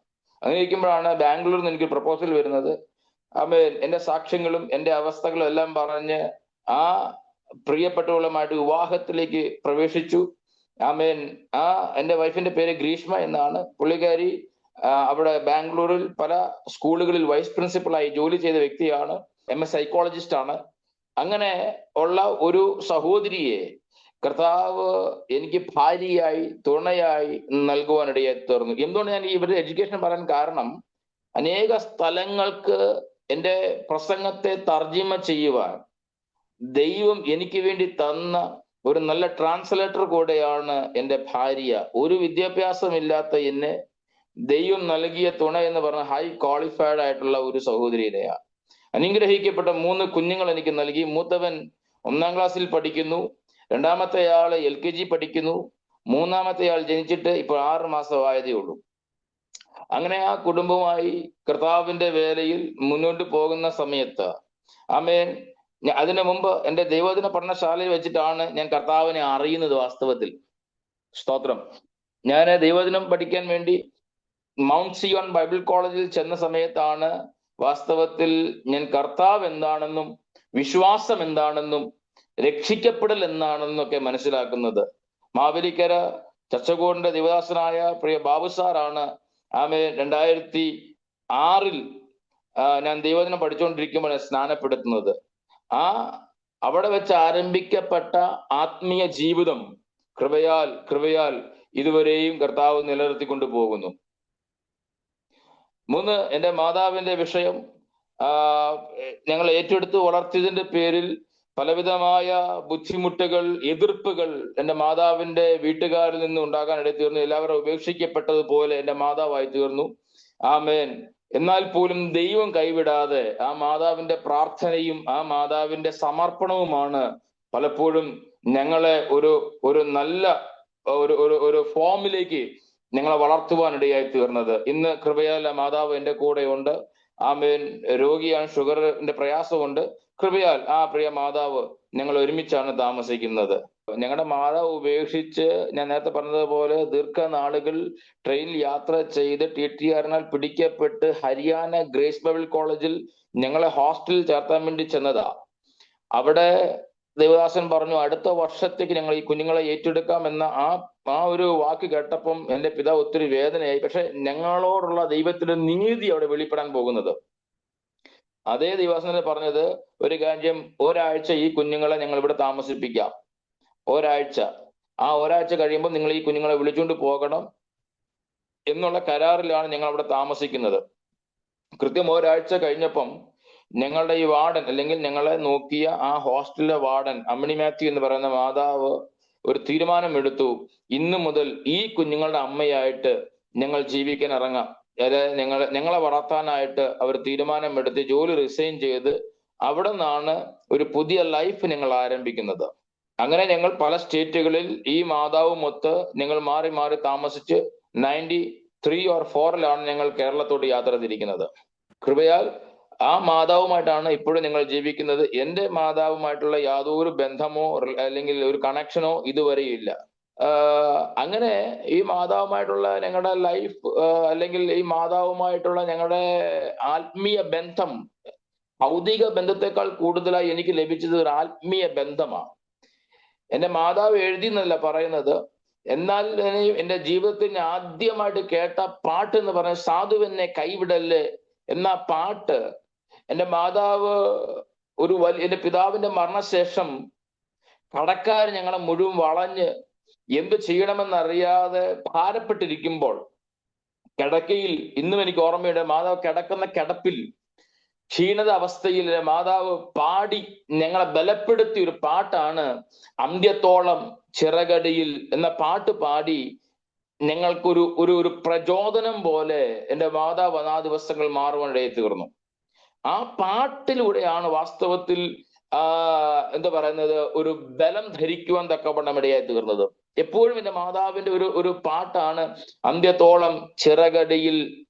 അങ്ങനെ ഇരിക്കുമ്പോഴാണ് ബാംഗ്ലൂരിൽ നിന്ന് എനിക്ക് പ്രപ്പോസൽ വരുന്നത്. എന്റെ സാക്ഷ്യങ്ങളും എന്റെ അവസ്ഥകളും എല്ലാം പറഞ്ഞ് ആ പ്രിയപ്പെട്ടവളുമായിട്ട് വിവാഹത്തിലേക്ക് പ്രവേശിച്ചു. ആമേൻ. എന്റെ വൈഫിന്റെ പേര് ഗ്രീഷ്മ എന്നാണ്. പുള്ളിക്കാരി അവിടെ ബാംഗ്ലൂരിൽ പല സ്കൂളുകളിൽ വൈസ് പ്രിൻസിപ്പളായി ജോലി ചെയ്ത വ്യക്തിയാണ്. MS സൈക്കോളജിസ്റ്റ് ആണ്. അങ്ങനെ ഉള്ള ഒരു സഹോദരിയെ കർത്താവ് എനിക്ക് ഭാര്യയായി, തുണയായി നൽകുവാനിടയായി തീർന്നു. എന്തുകൊണ്ട് ഞാൻ ഇവരുടെ എഡ്യൂക്കേഷൻ പറയാൻ കാരണം, അനേക സ്ഥലങ്ങൾക്ക് എൻ്റെ പ്രസംഗത്തെ തർജിമ ചെയ്യുവാൻ ദൈവം എനിക്ക് വേണ്ടി തന്ന ഒരു നല്ല ട്രാൻസ്ലേറ്റർ കൂടെയാണ് എൻ്റെ ഭാര്യ. ഒരു വിദ്യാഭ്യാസമില്ലാത്ത എന്നെ ദൈവം നൽകിയ തുണ എന്ന് പറഞ്ഞ ഹൈ ക്വാളിഫൈഡ് ആയിട്ടുള്ള ഒരു സഹോദരിയെയാണ്. അനുഗ്രഹിക്കപ്പെട്ട 3 കുഞ്ഞുങ്ങൾ എനിക്ക് നൽകി. മൂത്തവൻ 1-ാം ക്ലാസ്സിൽ പഠിക്കുന്നു, രണ്ടാമത്തെ ആള് LKG പഠിക്കുന്നു, മൂന്നാമത്തെ ആൾ ജനിച്ചിട്ട് ഇപ്പോൾ 6 മാസമായതേ ഉള്ളൂ. അങ്ങനെ ആ കുടുംബമായി കർത്താവിന്റെ വേലയിൽ മുന്നോട്ട് പോകുന്ന സമയത്ത് ആമേൻ, അതിനു മുമ്പ് എൻ്റെ ദൈവദിന പഠനശാലയിൽ വെച്ചിട്ടാണ് ഞാൻ കർത്താവിനെ അറിയുന്നത്. വാസ്തവത്തിൽ സ്തോത്രം, ഞാൻ ദൈവദിനം പഠിക്കാൻ വേണ്ടി മൗണ്ട് സിയോൺ ബൈബിൾ കോളേജിൽ ചെന്ന സമയത്താണ് വാസ്തവത്തിൽ ഞാൻ കർത്താവ് എന്താണെന്നും വിശ്വാസം എന്താണെന്നും രക്ഷിക്കപ്പെടൽ എന്താണെന്നും ഒക്കെ മനസ്സിലാക്കുന്നത്. മാവേലിക്കര ചച്ചകോടിന്റെ ദേവദാസനായ പ്രിയ ബാബു സാറാണ് ആമേ 2006 ഞാൻ ദൈവദിനം പഠിച്ചുകൊണ്ടിരിക്കുമ്പോൾ സ്നാനപ്പെടുത്തുന്നത്. അവിടെ വെച്ച് ആരംഭിക്കപ്പെട്ട ആത്മീയ ജീവിതം കൃപയാൽ ഇതുവരെയും കർത്താവ് നിലനിർത്തിക്കൊണ്ടു പോകുന്നു. 3, എൻ്റെ മാതാവിന്റെ വിഷയം. ഞങ്ങൾ ഏറ്റെടുത്ത് വളർത്തിയതിന്റെ പേരിൽ പലവിധമായ ബുദ്ധിമുട്ടുകൾ, എതിർപ്പുകൾ എൻ്റെ മാതാവിന്റെ വീട്ടുകാരിൽ നിന്ന് ഉണ്ടാകാൻ ഇടതീർന്നു. എല്ലാവരും ഉപേക്ഷിക്കപ്പെട്ടതുപോലെ എൻ്റെ മാതാവായി തീർന്നു. ആമേൻ. എന്നാൽ പോലും ദൈവം കൈവിടാതെ ആ മാതാവിന്റെ പ്രാർത്ഥനയും ആ മാതാവിന്റെ സമർപ്പണവുമാണ് പലപ്പോഴും ഞങ്ങളെ ഒരു നല്ല ഒരു ഫോമിലേക്ക് ഞങ്ങളെ വളർത്തുവാനിടയായി തീർന്നത്. ഇന്ന് കൃപയാൽ ആ മാതാവ് എൻ്റെ കൂടെ ഉണ്ട്. ആമേൻ. രോഗിയാണ്, ഷുഗറിന്റെ പ്രയാസമുണ്ട്. കൃപയാൽ ആ പ്രിയ മാതാവ് ഞങ്ങൾ ഒരുമിച്ചാണ് താമസിക്കുന്നത്. ഞങ്ങളുടെ മാതാവ് ഉപേക്ഷിച്ച് ഞാൻ നേരത്തെ പറഞ്ഞതുപോലെ ദീർഘനാളുകൾ ട്രെയിനിൽ യാത്ര ചെയ്ത് TTRനാൽ പിടിക്കപ്പെട്ട് ഹരിയാന ഗ്രേസ് ബൈബിൾ കോളേജിൽ ഞങ്ങളെ ഹോസ്റ്റലിൽ ചേർത്താൻ വേണ്ടി ചെന്നതാ. അവിടെ ദേവദാസൻ പറഞ്ഞു, അടുത്ത വർഷത്തേക്ക് ഞങ്ങൾ ഈ കുഞ്ഞുങ്ങളെ ഏറ്റെടുക്കാം എന്ന ആ ഒരു വാക്ക് കേട്ടപ്പം എൻ്റെ പിതാവ് ഒത്തിരി വേദനയായി. പക്ഷെ ഞങ്ങളോടുള്ള ദൈവത്തിന്റെ നീതി അവിടെ വെളിപ്പെടാൻ പോകുന്നത്. അതേ ദൈവദാസനെ പറഞ്ഞത്, ഒരു കാര്യം, ഒരാഴ്ച ഈ കുഞ്ഞുങ്ങളെ ഞങ്ങൾ ഇവിടെ താമസിപ്പിക്കാം. ഒരാഴ്ച കഴിയുമ്പോൾ നിങ്ങൾ ഈ കുഞ്ഞുങ്ങളെ വിളിച്ചുകൊണ്ട് പോകണം എന്നുള്ള കരാറിലാണ് ഞങ്ങൾ അവിടെ താമസിക്കുന്നത്. കൃത്യം ഒരാഴ്ച കഴിഞ്ഞപ്പം ഞങ്ങളുടെ ഈ വാർഡൻ, അല്ലെങ്കിൽ ഞങ്ങളെ നോക്കിയ ആ ഹോസ്റ്റലിലെ വാർഡൻ അമ്മിണി മാത്യു എന്ന് പറയുന്ന മാതാവ് ഒരു തീരുമാനമെടുത്തു. ഇന്നു മുതൽ ഈ കുഞ്ഞുങ്ങളുടെ അമ്മയായിട്ട് ഞങ്ങൾ ജീവിക്കാൻ ഇറങ്ങാം. അതായത് ഞങ്ങളെ വളർത്താനായിട്ട് അവർ തീരുമാനമെടുത്ത് ജോലി റിസൈൻ ചെയ്ത് അവിടെ നിന്നാണ് ഒരു പുതിയ ലൈഫ് ഞങ്ങൾ ആരംഭിക്കുന്നത്. അങ്ങനെ ഞങ്ങൾ പല സ്റ്റേറ്റുകളിൽ ഈ മാതാവുമൊത്ത് ഞങ്ങൾ മാറി മാറി താമസിച്ച് 93 or 94 ഞങ്ങൾ കേരളത്തോട് യാത്ര തിരിക്കുന്നത്. കൃപയാൽ ആ മാതാവുമായിട്ടാണ് ഇപ്പോഴും ഞങ്ങൾ ജീവിക്കുന്നത്. എൻ്റെ മാതാവുമായിട്ടുള്ള യാതൊരു ബന്ധമോ അല്ലെങ്കിൽ ഒരു കണക്ഷനോ ഇതുവരെയില്ല. അങ്ങനെ ഈ മാതാവുമായിട്ടുള്ള ഞങ്ങളുടെ ലൈഫ്, അല്ലെങ്കിൽ ഈ മാതാവുമായിട്ടുള്ള ഞങ്ങളുടെ ആത്മീയ ബന്ധം ഭൗതിക ബന്ധത്തെക്കാൾ കൂടുതലായി എനിക്ക് ലഭിച്ചത് ഒരു ആത്മീയ ബന്ധമാണ്. എൻ്റെ മാതാവ് എഴുതി എന്നല്ല പറയുന്നത്, എന്നാൽ എൻ്റെ ജീവിതത്തിൽ ആദ്യമായിട്ട് കേട്ട പാട്ട് എന്ന് പറഞ്ഞ സാധുവെന്നെ കൈവിടല്ലേ എന്ന പാട്ട് എൻ്റെ മാതാവ് എൻ്റെ പിതാവിന്റെ മരണശേഷം കടക്കാർ ഞങ്ങളെ മുഴുവൻ വളഞ്ഞ് എന്ത് ചെയ്യണമെന്നറിയാതെ ഭാരപ്പെട്ടിരിക്കുമ്പോൾ കിടക്കയിൽ, ഇന്നും എനിക്ക് ഓർമ്മയുണ്ട്, മാതാവ് കിടക്കുന്ന കിടപ്പിൽ ക്ഷീണത അവസ്ഥയിൽ മാതാവ് പാടി ഞങ്ങളെ ബലപ്പെടുത്തിയ ഒരു പാട്ടാണ് അന്ത്യത്തോളം ചിറകടിയിൽ എന്ന പാട്ട് പാടി ഞങ്ങൾക്കൊരു പ്രചോദനം പോലെ എൻ്റെ മാതാവ് ആ ദിവസങ്ങൾ മാറുവാനിടയായി തീർന്നു. ആ പാട്ടിലൂടെയാണ് വാസ്തവത്തിൽ എന്താ പറയുന്നത്, ഒരു ബലം ധരിക്കുവാൻ തക്കവണ്ണം ഇടയായി തീർന്നത്. എപ്പോഴും എൻ്റെ മാതാവിന്റെ ഒരു പാട്ടാണ് അന്ത്യത്തോളം ചിറകടിയിൽ.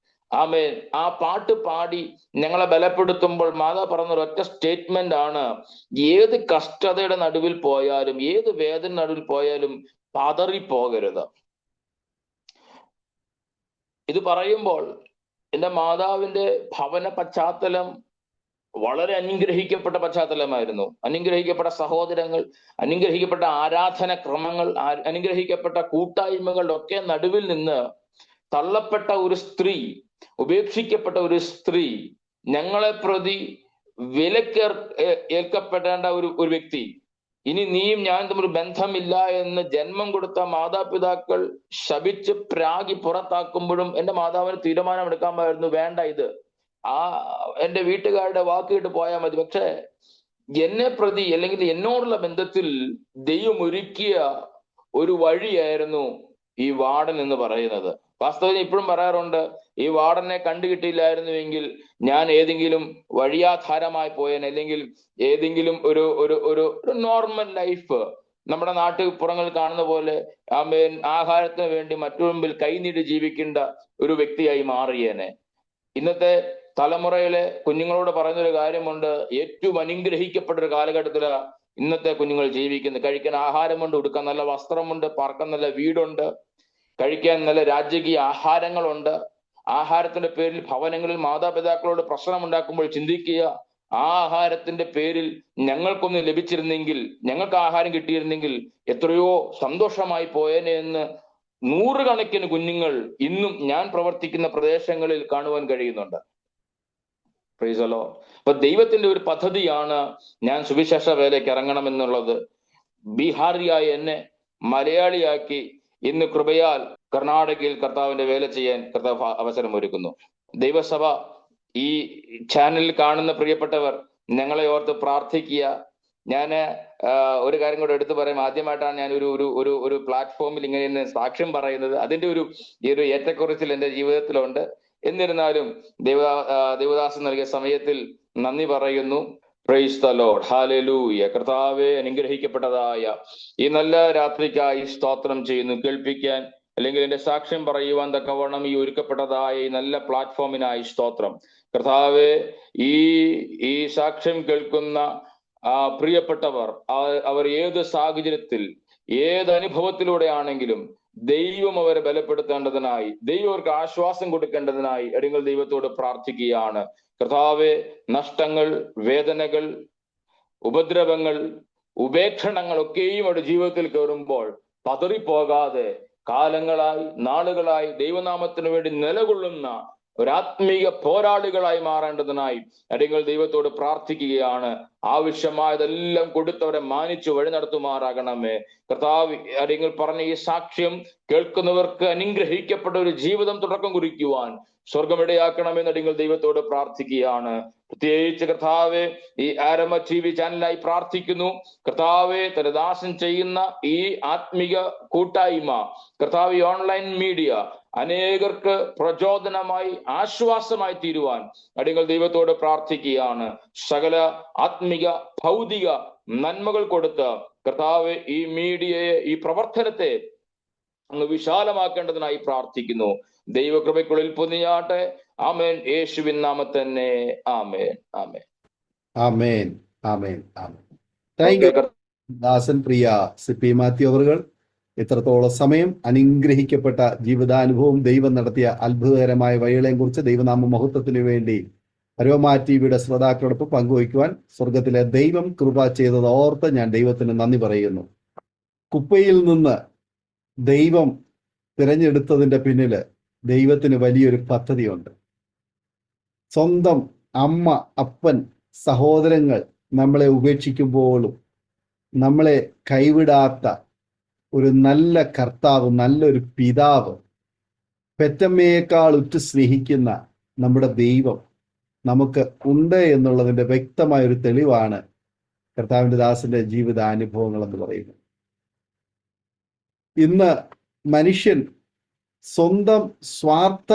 ആമേൻ. ആ പാട്ട് പാടി ഞങ്ങളെ ബലപ്പെടുത്തുമ്പോൾ മാതാവ് പറഞ്ഞ ഒരൊറ്റ സ്റ്റേറ്റ്മെന്റ് ആണ്, ഏത് കഷ്ടതയുടെ നടുവിൽ പോയാലും, ഏത് വേദന നടുവിൽ പോയാലും പതറിപ്പോകരുത്. ഇത് പറയുമ്പോൾ എൻ്റെ മാതാവിന്റെ ഭവന പശ്ചാത്തലം വളരെ അനുഗ്രഹിക്കപ്പെട്ട പശ്ചാത്തലമായിരുന്നു. അനുഗ്രഹിക്കപ്പെട്ട സഹോദരങ്ങൾ, അനുഗ്രഹിക്കപ്പെട്ട ആരാധന ക്രമങ്ങൾ, അനുഗ്രഹിക്കപ്പെട്ട കൂട്ടായ്മകളുടെ ഒക്കെ നടുവിൽ നിന്ന് തള്ളപ്പെട്ട ഒരു സ്ത്രീ, ഉപേക്ഷിക്കപ്പെട്ട ഒരു സ്ത്രീ, ഞങ്ങളെ പ്രതി ഏൽക്കപ്പെടേണ്ട ഒരു വ്യക്തി, ഇനി നീയും ഞാൻ തമ്മിൽ ബന്ധമില്ല എന്ന് ജന്മം കൊടുത്ത മാതാപിതാക്കൾ ശപിച്ച് പ്രാഗി പുറത്താക്കുമ്പോഴും എൻ്റെ മാതാവിന് തീരുമാനമെടുക്കാമായിരുന്നു, വേണ്ട, ഇത് എൻ്റെ വീട്ടുകാരുടെ വാക്ക് കേട്ട് പോയാൽ മതി. പക്ഷെ എന്നെ പ്രതി അല്ലെങ്കിൽ എന്നോടുള്ള ബന്ധത്തിൽ ദൈവം ഒരുക്കിയ ഒരു വഴിയായിരുന്നു ഈ വാർഡൻ എന്ന് പറയുന്നത്. വാസ്തവത്തിൽ ഇപ്പോഴും പറയാറുണ്ട്, ഈ വാർഡനെ കണ്ടുകിട്ടിയില്ലായിരുന്നുവെങ്കിൽ ഞാൻ ഏതെങ്കിലും വഴിയാധാരമായി പോയേനെ, അല്ലെങ്കിൽ ഏതെങ്കിലും ഒരു നോർമൽ ലൈഫ്, നമ്മുടെ നാട്ടുപുറങ്ങളിൽ കാണുന്ന പോലെ ആഹാരത്തിന് വേണ്ടി മറ്റു മുമ്പിൽ കൈനീട്ടി ജീവിക്കേണ്ട ഒരു വ്യക്തിയായി മാറിയേനെ. ഇന്നത്തെ തലമുറയിലെ കുഞ്ഞുങ്ങളോട് പറയുന്നൊരു കാര്യമുണ്ട്, ഏറ്റവും അനുഗ്രഹിക്കപ്പെട്ട ഒരു കാലഘട്ടത്തിലാണ് ഇന്നത്തെ കുഞ്ഞുങ്ങൾ ജീവിക്കുന്നത്. കഴിക്കാൻ ആഹാരമുണ്ട്, ഉടുക്കാൻ നല്ല വസ്ത്രമുണ്ട്, പാർക്കാൻ നല്ല വീടുണ്ട്, കഴിക്കാൻ നല്ല രാജകീയ ആഹാരങ്ങളുണ്ട്. ആഹാരത്തിന്റെ പേരിൽ ഭവനങ്ങളിൽ മാതാപിതാക്കളോട് പ്രശ്നം ഉണ്ടാക്കുമ്പോൾ ചിന്തിക്കുക, ആ ആഹാരത്തിന്റെ പേരിൽ ഞങ്ങൾക്കൊന്ന് ലഭിച്ചിരുന്നെങ്കിൽ, ഞങ്ങൾക്ക് ആഹാരം കിട്ടിയിരുന്നെങ്കിൽ എത്രയോ സന്തോഷമായി പോയേനെ എന്ന് നൂറുകണക്കിന് കുഞ്ഞുങ്ങൾ ഇന്നും ഞാൻ പ്രവർത്തിക്കുന്ന പ്രദേശങ്ങളിൽ കാണുവാൻ കഴിയുന്നുണ്ട്. Praise the Lord. അപ്പൊ ദൈവത്തിന്റെ ഒരു പദ്ധതിയാണ് ഞാൻ സുവിശേഷ വേലയ്ക്ക് ഇറങ്ങണം എന്നുള്ളത്. ബീഹാറിയായ എന്നെ മലയാളിയാക്കി ഇന്ന് കൃപയാൽ കർണാടകയിൽ കർത്താവിന്റെ വേല ചെയ്യാൻ കർത്താവ് അവസരം ഒരുക്കുന്നു. ദൈവസഭ ഈ ചാനലിൽ കാണുന്ന പ്രിയപ്പെട്ടവർ ഞങ്ങളെ ഓർത്ത് പ്രാർത്ഥിക്കുക. ഞാന് ഒരു കാര്യം കൂടെ എടുത്തു പറയാം. ആദ്യമായിട്ടാണ് ഞാൻ ഒരു പ്ലാറ്റ്ഫോമിൽ ഇങ്ങനെ സാക്ഷ്യം പറയുന്നത്. അതിന്റെ ഈ ഒരു ഏറ്റക്കുറച്ചിൽ എന്റെ ജീവിതത്തിലുണ്ട്. എന്നിരുന്നാലും ദേവദാസൻ നൽകിയ സമയത്തിൽ നന്ദി പറയുന്നു. Praise the Lord. ഹല്ലേലൂയ. കർത്താവേ, അനുഗ്രഹിക്കപ്പെട്ടതായ ഈ നല്ല രാത്രിക്കായി സ്തോത്രം ചെയ്യുന്നു. കേൾപ്പിക്കാൻ അല്ലെങ്കിൽ എന്റെ സാക്ഷ്യം പറയുവാൻ തക്കവണ്ണം ഈ ഒരുക്കപ്പെട്ടതായ ഈ നല്ല പ്ലാറ്റ്ഫോമിനായി സ്തോത്രം. കർത്താവേ, ഈ സാക്ഷ്യം കേൾക്കുന്ന പ്രിയപ്പെട്ടവർ അവർ ഏത് സാഹചര്യത്തിൽ ഏത് അനുഭവത്തിലൂടെ ആണെങ്കിലും ദൈവം അവരെ ബലപ്പെടുത്തേണ്ടതിനായി, ദൈവം അവർക്ക് ആശ്വാസം കൊടുക്കേണ്ടതിനായി അടിയങ്ങൾ ദൈവത്തോട് പ്രാർത്ഥിക്കുകയാണ്. കർത്താവെ, നഷ്ടങ്ങൾ, വേദനകൾ, ഉപദ്രവങ്ങൾ, ഉപേക്ഷണങ്ങൾ ഒക്കെയും അവരുടെ ജീവിതത്തിൽ കയറുമ്പോൾ പതറിപ്പോകാതെ കാലങ്ങളായി നാളുകളായി ദൈവനാമത്തിന് വേണ്ടി നിലകൊള്ളുന്ന ഒരാത്മീക പോരാളികളായി മാറേണ്ടതിനായി അടിയങ്ങൾ ദൈവത്തോട് പ്രാർത്ഥിക്കുകയാണ്. ആവശ്യമായതെല്ലാം കൊടുത്തവരെ മാനിച്ചു വഴി നടത്തുമാറാകണമേ. കർത്താവ്, അടിയങ്ങൾ പറഞ്ഞ ഈ സാക്ഷ്യം കേൾക്കുന്നവർക്ക് അനുഗ്രഹിക്കപ്പെട്ട ഒരു ജീവിതം തുടക്കം കുറിക്കുവാൻ സ്വർഗമിടയാക്കണമെന്ന് അടിയങ്ങൾ ദൈവത്തോട് പ്രാർത്ഥിക്കുകയാണ്. പ്രത്യേകിച്ച് കർത്താവെ, ഈ ആരംഭ TV ചാനലിനായി പ്രാർത്ഥിക്കുന്നു. കർത്താവെ, തന്റെ ദാസൻ ചെയ്യുന്ന ഈ ആത്മീക കൂട്ടായ്മ, കർത്താവ്, ഈ ഓൺലൈൻ മീഡിയ അനേകർക്ക് പ്രചോദനമായി ആശ്വാസമായി തീരുവാൻ അടിയങ്ങൾ ദൈവത്തോട് പ്രാർത്ഥിക്കുകയാണ്. സകല ആത്മിക ഭൗതിക നന്മകൾ കൊടുത്ത് കർത്താവ് ഈ മീഡിയയെ, ഈ പ്രവർത്തനത്തെ അങ്ങ് വിശാലമാക്കേണ്ടതിനായി പ്രാർത്ഥിക്കുന്നു. ദൈവകൃപയ്ക്കുള്ളിൽ പൊതിയാട്ടെ. ആമേൻ. യേശുവിൻ നാമത്തിൽ തന്നെ. ആമേൻ, ആമേൻ,
ആമേൻ, ആമേൻ, ആമേൻ. താങ്ക് യു ദാസൻ പ്രിയ CP മാത്യു അവറുകൾ. ഇത്രത്തോളം സമയം അനുഗ്രഹിക്കപ്പെട്ട ജീവിതാനുഭവം, ദൈവം നടത്തിയ അത്ഭുതകരമായ വഴികളെയും കുറിച്ച് ദൈവനാമ മഹത്വത്തിനു വേണ്ടി അരോമാ TVയുടെ ശ്രോതാക്കളോടൊപ്പം പങ്കുവയ്ക്കുവാൻ സ്വർഗത്തിലെ ദൈവം കൃപ ചെയ്തത് ഓർത്ത് ഞാൻ ദൈവത്തിന് നന്ദി പറയുന്നു. കുപ്പയിൽ നിന്ന് ദൈവം തിരഞ്ഞെടുത്തതിന്റെ പിന്നില് ദൈവത്തിന് വലിയൊരു പദ്ധതിയുണ്ട്. സ്വന്തം അമ്മ, അപ്പൻ, സഹോദരങ്ങൾ നമ്മളെ ഉപേക്ഷിക്കുമ്പോഴും നമ്മളെ കൈവിടാത്ത ഒരു നല്ല കർത്താവ്, നല്ലൊരു പിതാവ്, പെറ്റമ്മയേക്കാൾ ഉറ്റു സ്നേഹിക്കുന്ന നമ്മുടെ ദൈവം നമുക്ക് ഉണ്ട് എന്നുള്ളതിന്റെ വ്യക്തമായ ഒരു തെളിവാണ് കർത്താവിന്റെ ദാസന്റെ ജീവിതാനുഭവങ്ങൾ എന്ന് പറയുന്നത്. ഇന്ന് മനുഷ്യൻ സ്വന്തം സ്വാർത്ഥ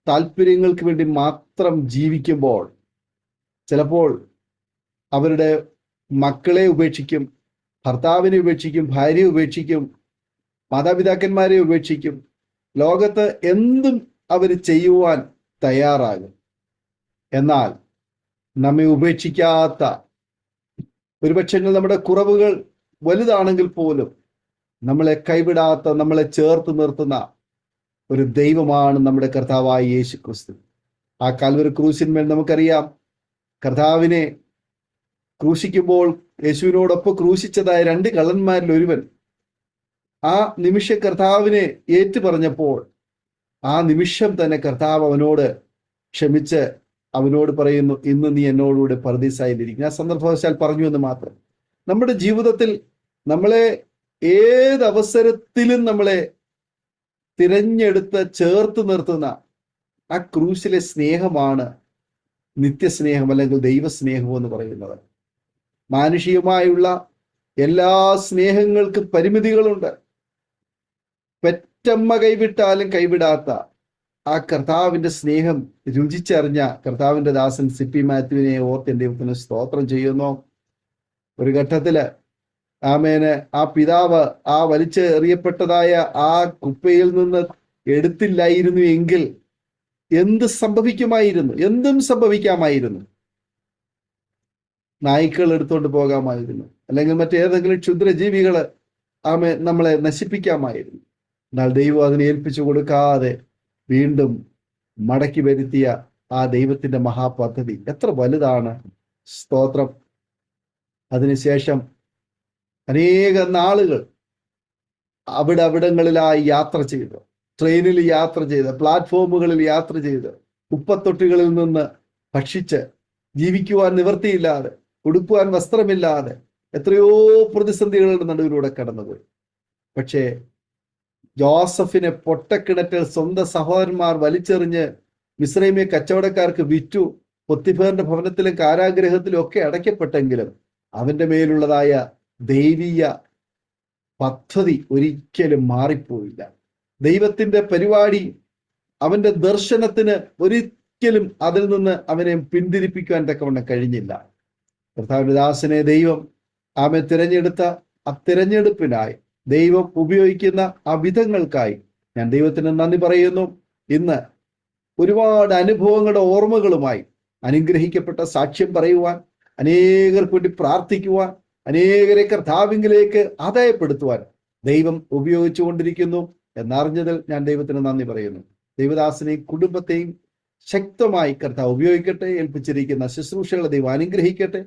താല്പര്യങ്ങൾക്ക് വേണ്ടി മാത്രം ജീവിക്കുമ്പോൾ ചിലപ്പോൾ അവരുടെ മക്കളെ ഉപേക്ഷിക്കും, ഭർത്താവിനെ ഉപേക്ഷിക്കും, ഭാര്യയെ ഉപേക്ഷിക്കും, മാതാപിതാക്കന്മാരെ ഉപേക്ഷിക്കും, ലോകത്ത് എന്തും അവർ ചെയ്യുവാൻ തയ്യാറാകും. എന്നാൽ നമ്മെ ഉപേക്ഷിക്കാത്ത, ഒരുപക്ഷെ നമ്മുടെ കുറവുകൾ വലുതാണെങ്കിൽ പോലും നമ്മളെ കൈവിടാത്ത, നമ്മളെ ചേർത്ത് നിർത്തുന്ന ഒരു ദൈവമാണ് നമ്മുടെ കർത്താവായ യേശു ക്രിസ്തു. ആ കാൽവരി ക്രൂശിന്മേൽ നമുക്കറിയാം, കർത്താവിനെ ക്രൂശിക്കുമ്പോൾ യേശുവിനോടൊപ്പം ക്രൂശിച്ചതായ 2 കള്ളന്മാരിൽ ഒരുവൻ ആ നിമിഷം കർത്താവിനെ ഏറ്റു പറഞ്ഞപ്പോൾ ആ നിമിഷം തന്നെ കർത്താവ് അവനോട് ക്ഷമിച്ച് അവനോട് പറയുന്നു, ഇന്ന് നീ എന്നോടുകൂടെ പറുദീസായിലിരിക്കും. ഞാൻ സന്ദർഭവശാൽ പറഞ്ഞു എന്ന് മാത്രം. നമ്മുടെ ജീവിതത്തിൽ നമ്മളെ ഏതവസരത്തിലും നമ്മളെ തിരഞ്ഞെടുത്ത് ചേർത്ത് നിർത്തുന്ന ആ ക്രൂശിലെ സ്നേഹമാണ് നിത്യസ്നേഹം അല്ലെങ്കിൽ ദൈവസ്നേഹം എന്ന് പറയുന്നത്. മാനുഷികമായുള്ള എല്ലാ സ്നേഹങ്ങൾക്കും പരിമിതികളുണ്ട്. പെറ്റമ്മ കൈവിട്ടാലും കൈവിടാത്ത ആ കർത്താവിന്റെ സ്നേഹം രുചിച്ചറിഞ്ഞ കർത്താവിന്റെ ദാസൻ സിപ്പി മാത്യുവിനെ ഓർത്ത് എൻ്റെ ദൈവത്തിന് സ്തോത്രം ചെയ്യുന്നു. ഒരു ഘട്ടത്തില് ആമേന് ആ പിതാവ് ആ വലിച്ചെറിയപ്പെട്ടതായ ആ കുപ്പയിൽ നിന്ന് എടുത്തില്ലായിരുന്നു എങ്കിൽ എന്ത് സംഭവിക്കുമായിരുന്നു? എന്തും സംഭവിക്കാമായിരുന്നു. നായ്ക്കൾ എടുത്തോണ്ട് പോകാമായിരുന്നു, അല്ലെങ്കിൽ മറ്റേതെങ്കിലും ക്ഷുദ്രജീവികള് നമ്മളെ നശിപ്പിക്കാമായിരുന്നു. എന്നാൽ ദൈവം അതിനെ ഏൽപ്പിച്ചു കൊടുക്കാതെ വീണ്ടും മടക്കി വരുത്തിയ ആ ദൈവത്തിന്റെ മഹാപദ്ധതി എത്ര വലുതാണ്! സ്തോത്രം. അതിനുശേഷം അനേക നാളുകൾ അവിടങ്ങളിലായി യാത്ര ചെയ്ത്, ട്രെയിനിൽ യാത്ര ചെയ്ത്, പ്ലാറ്റ്ഫോമുകളിൽ യാത്ര ചെയ്ത്, ഉപ്പത്തൊട്ടികളിൽ നിന്ന് ഭക്ഷിച്ച് ജീവിക്കുവാൻ നിവൃത്തിയില്ലാതെ, ഉടുക്കുവാൻ വസ്ത്രമില്ലാതെ എത്രയോ പ്രതിസന്ധികളുടെ നടുവിലൂടെ കടന്നുപോയി. പക്ഷേ ജോസഫിനെ പൊട്ടക്കിണറ്റിൽ സ്വന്തം സഹോദരന്മാർ വലിച്ചെറിഞ്ഞ് മിസ്രൈമിയ കച്ചവടക്കാർക്ക് വിറ്റു. പൊത്തിഫേറിന്റെ ഭവനത്തിലും കാരാഗ്രഹത്തിലും ഒക്കെ അടയ്ക്കപ്പെട്ടെങ്കിലും അവന്റെ മേലുള്ളതായ ദൈവീയ പദ്ധതി ഒരിക്കലും മാറിപ്പോയില്ല. ദൈവത്തിന്റെ പരിപാടി, അവന്റെ ദർശനത്തിന് ഒരിക്കലും അതിൽ നിന്ന് അവനെ പിന്തിരിപ്പിക്കുവാൻ തക്കവണ്ണം കഴിഞ്ഞില്ല. കർത്താവിന്റെ ദാസനെ ദൈവം അവനെ തിരഞ്ഞെടുത്ത ആ തിരഞ്ഞെടുപ്പിനായി, ദൈവം ഉപയോഗിക്കുന്ന ആ വിധങ്ങൾക്കായി ഞാൻ ദൈവത്തിന് നന്ദി പറയുന്നു. ഇന്ന് ഒരുപാട് അനുഭവങ്ങളുടെ ഓർമ്മകളുമായി അനുഗ്രഹിക്കപ്പെട്ട സാക്ഷ്യം പറയുവാൻ, അനേകർക്ക് വേണ്ടി പ്രാർത്ഥിക്കുവാൻ, അനേകരെ കർത്താവിങ്കിലേക്ക് ആദായപ്പെടുത്തുവാൻ ദൈവം ഉപയോഗിച്ചു കൊണ്ടിരിക്കുന്നു എന്നറിഞ്ഞതിൽ ഞാൻ ദൈവത്തിന് നന്ദി പറയുന്നു. ദൈവദാസനെയും കുടുംബത്തെയും ശക്തമായി കർത്താവ് ഉപയോഗിക്കട്ടെ. ഏൽപ്പിച്ചിരിക്കുന്ന ശുശ്രൂഷകളെ ദൈവം അനുഗ്രഹിക്കട്ടെ.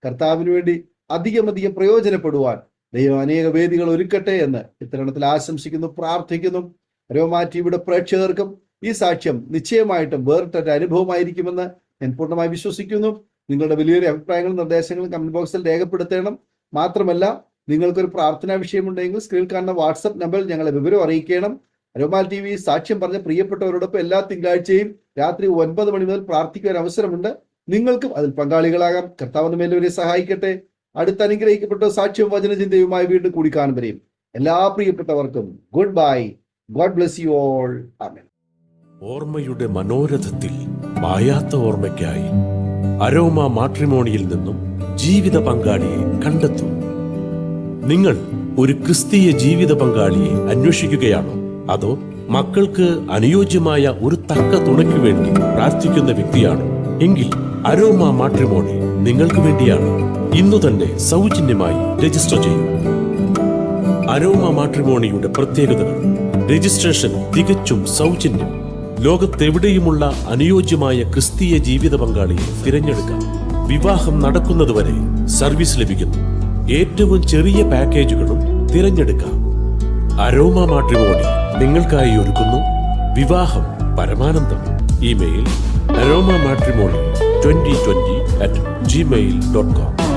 കർത്താവിന് വേണ്ടി അധികം പ്രയോജനപ്പെടുവാൻ ദൈവം അനേക വേദികൾ ഒരുക്കട്ടെ എന്ന് ഇത്തരണത്തിൽ ആശംസിക്കുന്നു, പ്രാർത്ഥിക്കുന്നു. രോമാ ടിവിയുടെ പ്രേക്ഷകർക്കും ഈ സാക്ഷ്യം നിശ്ചയമായിട്ടും വേറിട്ടൊരു അനുഭവമായിരിക്കുമെന്ന് ഞാൻ പൂർണ്ണമായി വിശ്വസിക്കുന്നു. നിങ്ങളുടെ വലിയൊരു അഭിപ്രായങ്ങളും നിർദ്ദേശങ്ങളും കമന്റ് ബോക്സിൽ രേഖപ്പെടുത്തണം. മാത്രമല്ല, നിങ്ങൾക്കൊരു പ്രാർത്ഥനാ വിഷയമുണ്ടെങ്കിൽ സ്ക്രീനിൽ കാണുന്ന വാട്സപ്പ് നമ്പറിൽ ഞങ്ങളെ വിവരം അറിയിക്കണം. രോമാ ടിവി സാക്ഷ്യം പറഞ്ഞ പ്രിയപ്പെട്ടവരോടൊപ്പം എല്ലാ തിങ്കളാഴ്ചയും രാത്രി 9 മണി മുതൽ പ്രാർത്ഥിക്കുവാൻ അവസരമുണ്ട്. നിങ്ങൾക്കും അതിൽ പങ്കാളികളാകാം. കർത്താവ് നമ്മെ സഹായിക്കട്ടെ. അടുത്ത അനുഗ്രഹിക്കപ്പെട്ട സാക്ഷ്യവും വചനചിന്തയുമായി വീണ്ടും കൂടി കാണുവരെയും എല്ലാ പ്രിയപ്പെട്ടവർക്കും good bye. God bless you all. ആമേൻ.
ഓർമ്മയുടെ മനോരഥത്തിൽ മായാത്ത ഓർമ്മയ്ക്കായി അരോമ മാട്രിമോണിയിൽ നിന്നും ജീവിത പങ്കാളിയെ കണ്ടെത്തൂ. നിങ്ങൾ ഒരു ക്രിസ്തീയ ജീവിത പങ്കാളിയെ അന്വേഷിക്കുകയാണോ? അതോ മക്കൾക്ക് അനുയോജ്യമായ ഒരു തക്ക തുണയ്ക്കു വേണ്ടി പ്രാർത്ഥിക്കുന്ന വ്യക്തിയാണോ? എങ്കിൽ അരോമ മാട്രിമോണി നിങ്ങൾക്ക് വേണ്ടിയാണ്. ഇന്നു തന്നെ സൗജന്യമായി രജിസ്റ്റർ ചെയ്യൂ. അരോമ മാട്രിമോണിയുടെ പ്രത്യേകതകൾ: രജിസ്ട്രേഷൻ തികച്ചും സൗജന്യം. ലോകത്തെവിടെയുമുള്ള അനുയോജ്യമായ ക്രിസ്തീയ ജീവിത പങ്കാളിയെ തിരഞ്ഞെടുക്കാം. വിവാഹം നടക്കുന്നതുവരെ സർവീസ് ലഭിക്കുന്നു. ഏറ്റവും ചെറിയ പാക്കേജുകളും തിരഞ്ഞെടുക്കാം. അരോമ മാട്രിമോണി നിങ്ങൾക്കായി ഒരുക്കുന്നു വിവാഹം പരമാനന്ദം. Email aroma matrimony2020@gmail.com